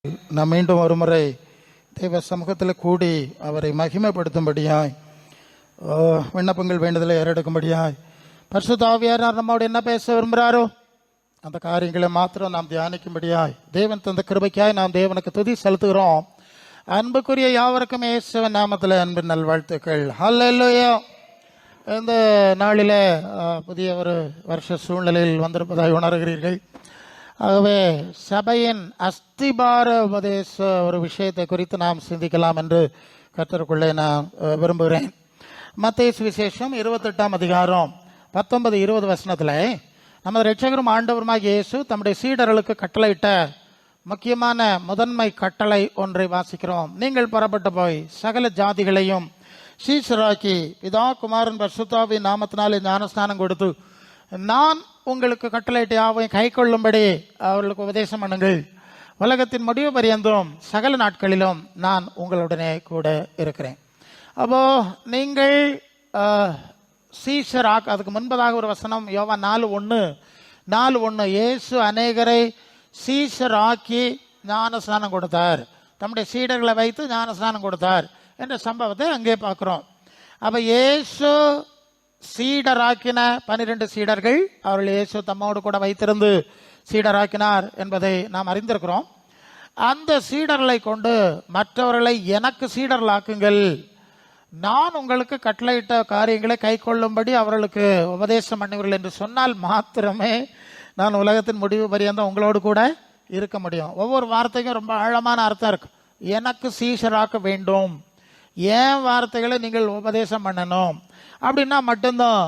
நாம் மீண்டும் ஒரு முறை தேவ சமூகத்தில் கூடி அவரை மகிமைப்படுத்தும்படியாய் விண்ணப்பங்கள் வேண்டுதலை ஏறெடுக்கும்படியாய் பரிசுத்த ஆவியானவர் நம்மோடு என்ன பேச விரும்புகிறாரோ அந்த காரியங்களை மாத்திரம் நாம் தியானிக்கும்படியாய் தேவன் தந்த கிருபைக்காய் நாம் தேவனுக்கு துதி செலுத்துகிறோம். அன்புக்குரிய யாவருக்கும் இயேசுவின் நாமத்தில் அன்பின் நல்வாழ்த்துக்கள். ஹல்லேலூயா. இந்த நாளில் புதிய ஒரு வருஷ சூழ்நிலையில் வந்திருப்பதாய் உணர்கிறீர்கள். ஆகவே சபையின் அஸ்திபார உபதேச ஒரு விஷயத்தை குறித்து நாம் சிந்திக்கலாம் என்று கர்த்தருக்குள்ளே நான் விரும்புகிறேன். மத்தேயு சுவிசேஷம் 28ஆம் அதிகாரம் 19-20 வசனத்தில் நமது இரட்சகரும் ஆண்டவருமாகிய இயேசு தம்முடைய சீடர்களுக்கு கட்டளையிட்ட முக்கியமான முதன்மை கட்டளை ஒன்றை வாசிக்கிறோம். நீங்கள் புறப்பட்டு போய் சகல ஜாதிகளையும் சீஷராக்கி பிதா குமாரன் பரிசுத்தாவின் நாமத்தினாலே ஞானஸ்நானம் கொடுத்து நான் உங்களுக்கு கட்டளையிட்ட யாவையும் கை கொள்ளும்படி அவர்களுக்கு உபதேசம் பண்ணுங்கள். உலகத்தின் முடிவு பரியந்தும் சகல நாட்களிலும் நான் உங்களுடனே கூட இருக்கிறேன். அப்போ நீங்கள் சீஷராக், அதுக்கு முன்பதாக ஒரு வசனம் யோவான் 4:1 இயேசு அநேகரை சீஷராக்கி ஞானஸ்நானம் கொடுத்தார், தம்முடைய சீடர்களை வைத்து ஞானஸ்நானம் கொடுத்தார் என்ற சம்பவத்தை அங்கே பார்க்கிறோம். அப்ப இயேசு சீடராக்கின 12 சீடர்கள் அவர்கள் இயேசு தம்மோடு கூட வைத்திருந்து சீடராக்கினார் என்பதை நாம் அறிந்திருக்கிறோம். அந்த சீடர்களை கொண்டு மற்றவர்களை எனக்கு சீடர்களாக்குங்கள், நான் உங்களுக்கு கட்டளையிட்ட காரியங்களை கை கொள்ளும்படி அவர்களுக்கு உபதேசம் பண்ணுவீர்கள் என்று சொன்னால் மாத்திரமே நான் உலகத்தின் முடிவு பரியந்தம் உங்களோடு கூட இருக்க முடியும். ஒவ்வொரு வார்த்தைக்கும் ரொம்ப ஆழமான அர்த்தம் இருக்கு. எனக்கு சீஷராக்க வேண்டும், ஏன் வார்த்தைகளை நீங்கள் உபதேசம் பண்ணணும், அப்படின்னா மட்டும்தான்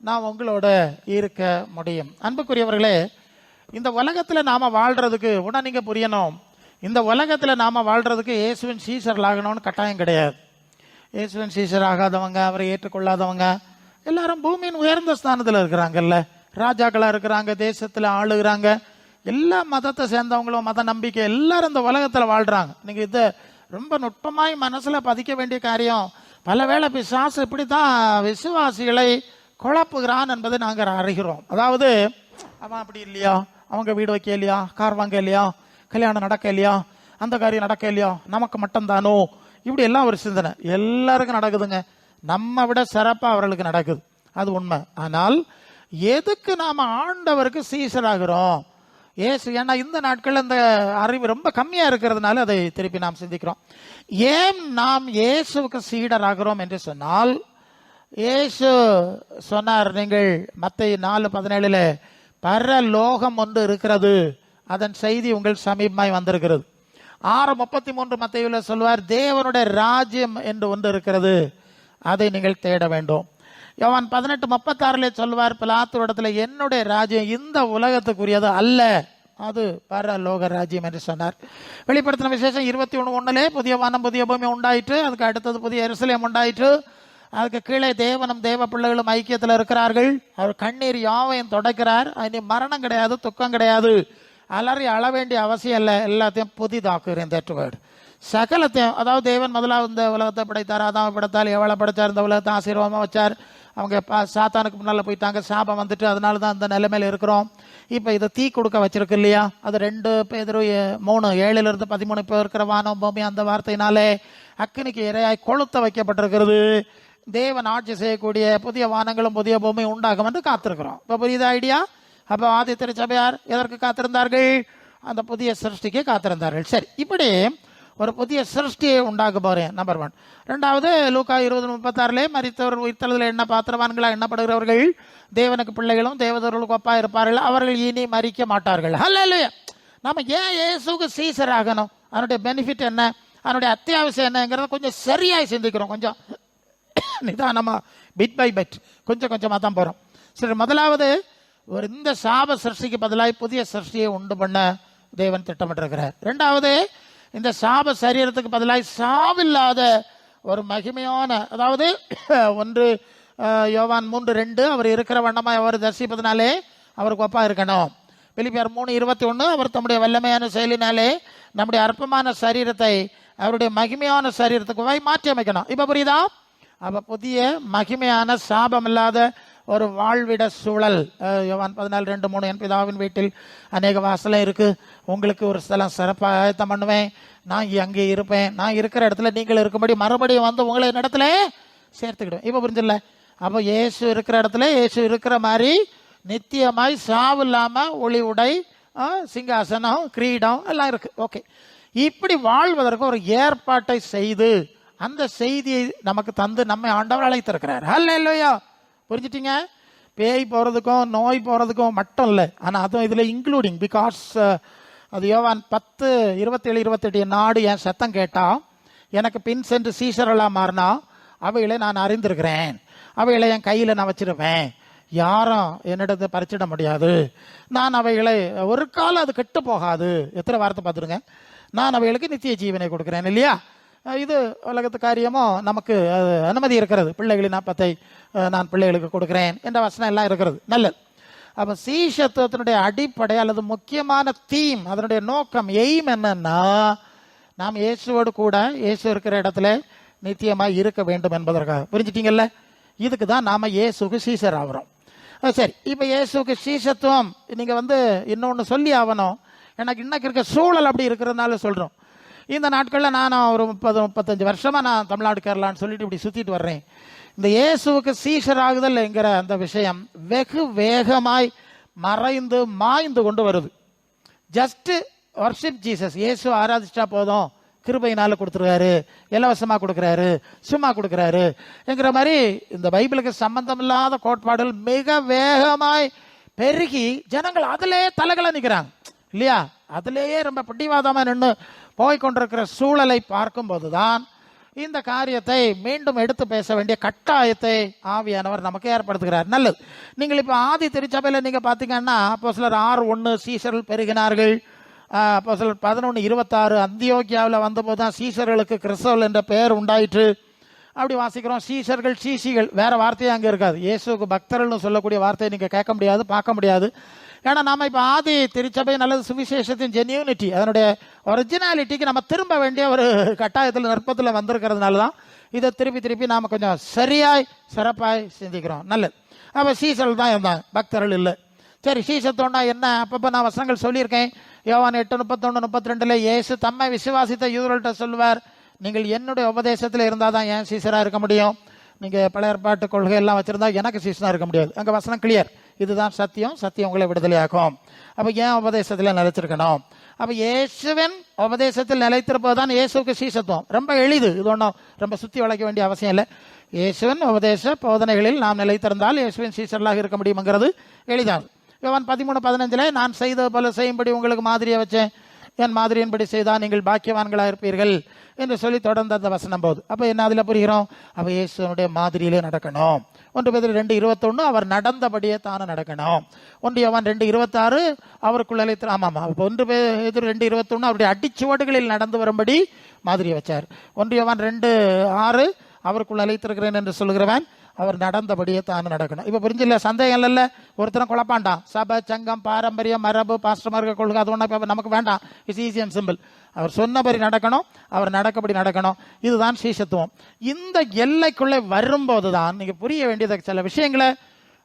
நான் உங்களோட இருக்க முடியும். அன்புக்குரியவர்களே, இந்த உலகத்தில் நாம் வாழ்கிறதுக்கு உடனே நீங்கள் புரியணும், இந்த உலகத்தில் நாம் வாழ்கிறதுக்கு இயேசுவின் சீஷர்களாகணும்னு கட்டாயம் கிடையாது. இயேசுவின் சீஷர் ஆகாதவங்க, அவரை ஏற்றுக்கொள்ளாதவங்க எல்லாரும் பூமியின் உயர்ந்த ஸ்தானத்தில் இருக்கிறாங்கல்ல, ராஜாக்களாக இருக்கிறாங்க, தேசத்தில் ஆளுகிறாங்க, எல்லா மதத்தை சேர்ந்தவங்களும் மத நம்பிக்கை எல்லாரும் இந்த உலகத்தில் வாழ்கிறாங்க. நீங்கள் இதை ரொம்ப நுட்பமாய் மனசில் பதிக்க வேண்டிய காரியம். பலவேளை பிசாசு இப்படி தான் விசுவாசிகளை குழப்புகிறான் என்பதை நாங்கள் அறிகிறோம். அதாவது அவன் அப்படி இல்லையா, அவங்க வீடு வைக்க இல்லையா, கார் வாங்க இல்லையா, கல்யாணம் நடக்க இல்லையா, அந்த காரியம் நடக்க இல்லையா, நமக்கு மட்டும்தானோ, இப்படி எல்லாம் ஒரு சிந்தனை எல்லாருக்கும் நடக்குதுங்க. நம்ம விட சிறப்பாக அவர்களுக்கு நடக்குது, அது உண்மை. ஆனால் எதுக்கு நாம் ஆண்டவருக்கு சீஷராகிறோம்? ஏசு, ஏன்னா இந்த நாட்கள் இந்த அறிவு ரொம்ப கம்மியாக இருக்கிறதுனால அதை திருப்பி நாம் சிந்திக்கிறோம். ஏன் நாம் இயேசுவுக்கு சீடராகிறோம் என்று சொன்னால், இயேசு சொன்னார், நீங்கள் மத்தேயு 4:17 பரலோகம் ஒன்று இருக்கிறது, அதன் செய்தி உங்கள் சமீபமாய் வந்திருக்கிறது. 6:33 மத்தேயுல சொல்வார், தேவனுடைய ராஜ்யம் என்று ஒன்று இருக்கிறது, அதை நீங்கள் தேட வேண்டும். யோவான் 18:36 சொல்வார், பிலாத்துவிடத்துல என்னுடைய ராஜ்யம் இந்த உலகத்துக்குரியது அல்ல, அது பரலோக ராஜ்யம் என்று சொன்னார். வெளிப்படுத்தின விசேஷம் 21:1 புதிய வானம் புதிய பூமி உண்டாயிற்று, அதுக்கு அடுத்தது புதிய எருசலேம் உண்டாயிற்று, அதுக்கு கீழே தேவனும் தேவ பிள்ளைகளும் ஐக்கியத்தில் இருக்கிறார்கள், அவர் கண்ணீர் யாவையும் தொடக்கிறார், இனி மரணம் கிடையாது, துக்கம் கிடையாது, அலறி அழ வேண்டிய அவசியம் இல்லை, எல்லாத்தையும் புதிதாக்குகிறேன். தட் வேர்ட் சகலத்தையும், அதாவது தேவன் முதலாவது இந்த உலகத்தை படைத்தார், அதான் படைத்தால் எவ்வளோ படைத்தார், இந்த உலகத்தை ஆசீர்வாதமாக வச்சார், அவங்க சாத்தானுக்கு முன்னால் போயிட்டாங்க, சாபம் வந்துட்டு, அதனால தான் இந்த நிலைமையில் இருக்கிறோம். இப்போ இதை தீ கொடுக்க வச்சிருக்கு இல்லையா, அது 2 பேதுரு 3:7-13 இப்போ இருக்கிற வானம் பூமி அந்த வார்த்தையினாலே அக்கினிக்கு இரையாய் கொளுத்த வைக்கப்பட்டிருக்கிறது. தேவன் ஆட்சி செய்யக்கூடிய புதிய வானங்களும் புதிய பூமி உண்டாகும் என்று காத்திருக்கிறோம். இப்போ புரியுது ஐடியா? அப்போ ஆதி திருச்சபையார் எதற்கு காத்திருந்தார்கள்? அந்த புதிய சிருஷ்டிக்கு காத்திருந்தார்கள். சரி, இப்படி ஒரு புதிய சிருஷ்டியை உண்டாக்க போறேன். நம்பர் 1. 2வது லூக்கா 20:36 மரித்தவர் உயிர்த்தெழுதலில் என்ன பாத்திரவான்களா எண்ணப்படுகிறவர்கள் தேவனுக்கு பிள்ளைகளும் தேவதர்களுக்கு ஒப்பா இருப்பார்கள், அவர்கள் இனி மரிக்க மாட்டார்கள். ஹல்லேலூயா. நம்ம ஏன் இயேசுக்கு சீஷர் ஆகணும்? அதனுடைய பெனிஃபிட் என்ன, அதனுடைய அத்தியாவசியம் என்னங்கிறத கொஞ்சம் சரியாய் சிந்திக்கிறோம். கொஞ்சம் நிதானமா, பிட் பை பிட், கொஞ்சம் கொஞ்சமாக தான் போகிறோம். சரி, முதலாவது ஒரு இந்த சாப சிருஷ்டிக்கு பதிலாக புதிய சிருஷ்டியை உண்டு பண்ண தேவன் திட்டமிட்டிருக்கிறார். 2வது இந்த சாப சரீரத்துக்கு பதிலாக சாவில்லாத ஒரு மகிமையான, அதாவது 1 யோவான் 3:2 அவர் இருக்கிற வண்ணமாய் அவர் தரிசிப்பதனாலே அவருக்கு ஒப்பா இருக்கணும். பிலிப்பியர் 3:21 அவர் தம்முடைய வல்லமையான செயலினாலே நம்முடைய அற்பமான சரீரத்தை அவருடைய மகிமையான சரீரத்துக்கு மாற்றி அமைக்கணும். இப்போ புரியுதா? அப்போ புதிய மகிமையான சாபம் இல்லாத ஒரு வாழ்விட சூழல். யோவான் 14:2-3, என் பிதாவின் வீட்டில் அநேக வாசலம் இருக்கு, உங்களுக்கு ஒரு ஸ்தலம் சிறப்பாக ஆயத்தம் பண்ணுவேன், நான் அங்கே இருப்பேன், நான் இருக்கிற இடத்துல நீங்கள் இருக்கும்படி மறுபடியும் வந்து உங்களை இடத்துல சேர்த்துக்கிடுவேன். இப்போ புரிஞ்சிடல? அப்போ இயேசு இருக்கிற இடத்துல இயேசு இருக்கிற மாதிரி நித்தியமாய் சாவு இல்லாமல் ஒளி உடை, சிங்காசனம், கிரீடம் எல்லாம் இருக்கு. ஓகே, இப்படி வாழ்வதற்கு ஒரு ஏற்பாட்டை செய்து அந்த செய்தியை நமக்கு தந்து நம்மை ஆண்டவர் அழைத்திருக்கிறார். ஹல்லேலூயா! புரிஞ்சுட்டீங்க? பேய் போகிறதுக்கும் நோய் போகிறதுக்கும் மட்டும் இல்லை, ஆனால் அதுவும் இதில் இன்க்ளூடிங். பிகாஸ் அது யோவான் 10:27-28, நாடு என் சத்தம் கேட்டா எனக்கு பின் சென்று சீசரெல்லாம் மாறினா அவைகளை நான் அறிந்திருக்கிறேன், அவைகளை என் கையில் நான் வச்சிருவேன், யாரும் என்னிடத்தை பறிச்சிட முடியாது, நான் அவைகளை ஒரு காலம் அது கெட்டு போகாது. எத்தனை வார்த்தை பார்த்துருங்க. நான் அவைகளுக்கு நித்திய ஜீவனை கொடுக்குறேன் இல்லையா? இது உலகத்து காரியமோ நமக்கு அனுமதி இருக்கிறது. பிள்ளைகளின் அப்பத்தை நான் பிள்ளைகளுக்கு கொடுக்குறேன் என்ற வசனம் எல்லாம் இருக்கிறது. நல்லது. அப்போ சீஷத்துவத்தினுடைய அடிப்படை அல்லது முக்கியமான தீம், அதனுடைய நோக்கம், எய்ம் என்னன்னா, நாம் இயேசுவோடு கூட இயேசு இருக்கிற இடத்துல நித்தியமாக இருக்க வேண்டும் என்பதற்காக. புரிஞ்சுட்டீங்கல்ல? இதுக்கு தான் நாம் இயேசுக்கு சீசர் ஆகிறோம். சரி, இப்போ இயேசுக்கு சீசத்துவம் நீங்கள் இன்னொன்று சொல்லி ஆகணும். எனக்கு இன்னைக்கு இருக்க சூழல் அப்படி இருக்கிறதுனால சொல்கிறோம். இந்த நாட்களில் நான் ஒரு 30-35 வருஷமாக நான் தமிழ்நாடு கேரளான்னு சொல்லிட்டு இப்படி சுற்றிட்டு வர்றேன். இந்த இயேசுவுக்கு சீஷர் ஆகுதல் என்கிற அந்த விஷயம் வெகு வேகமாய் மறைந்து மாய்ந்து கொண்டு வருது. ஜஸ்ட் வர்ஷிப் ஜீசஸ், இயேசு ஆராதிச்சா போதும், கிருபையினால கொடுத்துருக்காரு, இலவசமாக கொடுக்குறாரு, சும்மா கொடுக்குறாரு என்கிற மாதிரி இந்த பைபிளுக்கு சம்பந்தம் இல்லாத கோட்பாடுகள் மிக வேகமாய் பெருகி ஜனங்கள் அதிலே தலைகளை நிற்கிறாங்க இல்லையா? அதிலேயே ரொம்ப பிடிவாதமாக நின்று போய்கொண்டிருக்கிற சூழலை பார்க்கும்போது தான் இந்த காரியத்தை மீண்டும் எடுத்து பேச வேண்டிய கட்டாயத்தை ஆவியானவர் நமக்கு ஏற்படுத்துகிறார். நல்லது. நீங்கள் இப்போ ஆதி திருச்சபையில் நீங்கள் பார்த்தீங்கன்னா அப்போஸ்தலர் 6:1 சீஷர்கள் பெருகினார்கள். அப்போஸ்தலர் 11:26 அந்தியோக்கியாவில் வந்தபோது தான் சீஷர்களுக்கு கிறிஸ்தவர்கள் என்ற பெயர் உண்டாயிற்று. அப்படி வாசிக்கிறோம். சீஷர்கள், சீசிகள், வேற வார்த்தையே அங்கே இருக்காது. இயேசுக்கு பக்தர்கள்னு சொல்லக்கூடிய வார்த்தையை நீங்கள் கேட்க முடியாது, பார்க்க முடியாது. ஏன்னா நாம் இப்போ ஆதி திருச்சபை நல்லது சுவிசேஷத்தின் ஜென்யூனிட்டி, அதனுடைய ஒரிஜினாலிட்டிக்கு நம்ம திரும்ப வேண்டிய ஒரு கட்டாயத்தில் நற்பத்தில் வந்திருக்கிறதுனால தான் இதை திருப்பி நாம் கொஞ்சம் சரியாய் சிறப்பாய் சிந்திக்கிறோம். நல்லது. அப்போ சீசல் தான் இருந்தாங்க, பக்தர்கள் இல்லை. சரி, சீசத்தோன்னா என்ன? அப்பப்போ நான் வசனங்கள் சொல்லியிருக்கேன். யோவான் 8:31-32 இயேசு தம்மை விசுவாசித்த யூதர்கள்ட்ட சொல்லுவார், நீங்கள் என்னுடைய உபதேசத்தில் இருந்தால் தான் ஏன் சீசராக இருக்க முடியும், நீங்கள் பழைய ஏற்பாட்டு கொள்கை எல்லாம் வச்சுருந்தா எனக்கு சீசனாக இருக்க முடியாது. அங்கே வசனம் கிளியர், இதுதான் சத்தியம், சத்தியம் உங்களை விடுதலையாக்கும். அப்போ ஏன் உபதேசத்தில் நிலைச்சிருக்கணும்? அப்போ இயேசுவின் உபதேசத்தில் நிலைத்திருப்பது தான் இயேசுக்கு சீசத்துவம். ரொம்ப எளிது, இது ஒன்றும் ரொம்ப சுற்றி வளைக்க வேண்டிய அவசியம் இல்லை. இயேசுவின் உபதேச போதனைகளில் நாம் நிலைத்திருந்தால் இயேசுவின் சீசர்களாக இருக்க முடியுங்கிறது எளிதாகும். யோவான் 13:15 நான் செய்தது போல செய்யும்படி உங்களுக்கு மாதிரியை வச்சேன், என் மாதிரியின்படி செய்தால் நீங்கள் பாக்கியவான்களாக இருப்பீர்கள் என்று சொல்லி தொடர்ந்து அந்த வசனம் போகுது. அப்போ என்ன அதில் புரிகிறோம்? அப்போ இயேசுனுடைய மாதிரியிலே நடக்கணும். 1 பேதுரு 2:21 அவர் நடந்தபடியே தானே நடக்கணும். 1 யோவான் 2:26 அவருக்குள்ள 1 பேதுரு 2:21 அவருடைய அடிச்சுவடுகளில் நடந்து வரும்படி மாதிரியை வச்சார். 1 யோவான் 2:6 அவருக்குள்ள அழைத்திருக்கிறேன் என்று சொல்கிறவன் அவர் நடந்தபடியே தானே நடக்கணும். இப்போ புரிஞ்சில்ல? சந்தேகம் இல்லை. ஒருத்தரும் குழப்பாண்டான். சபை, சங்கம், பாரம்பரியம், மரபு, பாஸ்டர்மார்க்க கொள்கை, அது ஒன்றும் நமக்கு வேண்டாம். It's easy and simple. அவர் சொன்னபடி நடக்கணும், அவர் நடக்கபடி நடக்கணும். இதுதான் சீஷத்துவம். இந்த எல்லைக்குள்ளே வரும்போது தான் நீங்கள் புரிய வேண்டியது சில விஷயங்களை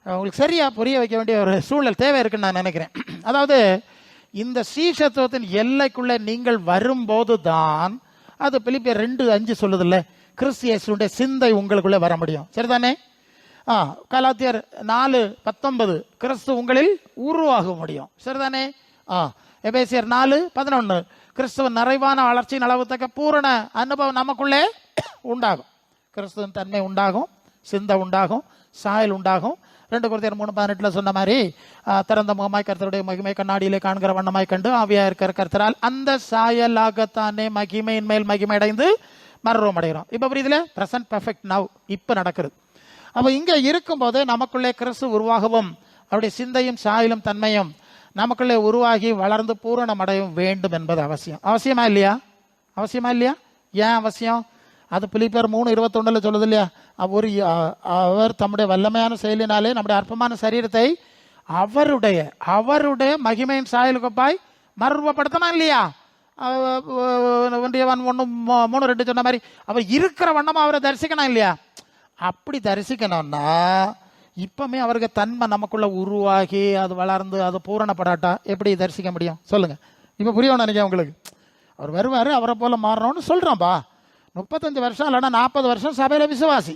உங்களுக்கு சரியாக புரிய வைக்க வேண்டிய ஒரு சூழல் தேவை இருக்குன்னு நான் நினைக்கிறேன். அதாவது இந்த சீஷத்துவத்தின் எல்லைக்குள்ளே நீங்கள் வரும்போது தான் அது பிலிப்பியர் 2:5 சொல்லுதில்ல, கிறிஸ்து இயேசுடைய சிந்தை உங்களுக்குள்ளே வர முடியும். சரிதானே? கலாத்தியர் 4:19 கிறிஸ்து உங்களில் உருவாக முடியும். சரிதானே? எபேசியர் 4:11 கிறிஸ்துவ நிறைவான வளர்ச்சியின் அளவு தக்க பூரண அனுபவம் நமக்குள்ளே உண்டாகும். கிறிஸ்துவின் தன்மை உண்டாகும், சிந்தை உண்டாகும், சாயல் உண்டாகும். 2 கொரிந்தியர் 3:18 சொன்ன மாதிரி திறந்த முகமாய் கர்த்தருடைய மகிமை கண்ணாடியிலே காண்கிற வண்ணமாய் கண்டு ஆவியா இருக்கிற கர்த்தரால் அந்த சாயலாகத்தானே மகிமையின் மேல் மகிமை அடைந்து மறுரூபம் அடைகிறோம். இப்போ புரியுதுல? பிரசன்ட் பெர்ஃபெக்ட் நவ், இப்போ நடக்கிறது. அப்போ இங்கே இருக்கும்போது நமக்குள்ளே கிறிஸ்து உருவாகவும் அவருடைய சிந்தையும் சாயலும் தன்மையும் நமக்குள்ளே உருவாகி வளர்ந்து பூரணம் அடையும் வேண்டும் என்பது அவசியம். அவசியமா இல்லையா? அவசியமா இல்லையா? ஏன் அவசியம்? அது பிலிப்பியர் 3:21 சொல்லுது இல்லையா? அவர் தம்முடைய வல்லமையான செயலினாலே நம்முடைய அற்பமான சரீரத்தை அவருடைய மகிமையின் சாயலுக்கப்பாய் மறுரூபப்படுத்தணும் இல்லையா? 1 யோவான் 1:3 சொன்ன மாதிரி அவர் இருக்கிற வண்ணமா அவரை தரிசிக்கணும் இல்லையா? அப்படி தரிசிக்கணும்னா இப்பவுமே அவருக்கு தன்மை நமக்குள்ள உருவாகி அது வளர்ந்து அது பூரணப்படாட்டா எப்படி தரிசிக்க முடியும் சொல்லுங்க? இப்ப புரியணும் நினைக்கிறேன் உங்களுக்கு. அவர் வருவாரு, அவரை போல மாறணும்னு சொல்றான்பா. 35 வருஷம் இல்லைன்னா 40 வருஷம் சபையில விசுவாசி.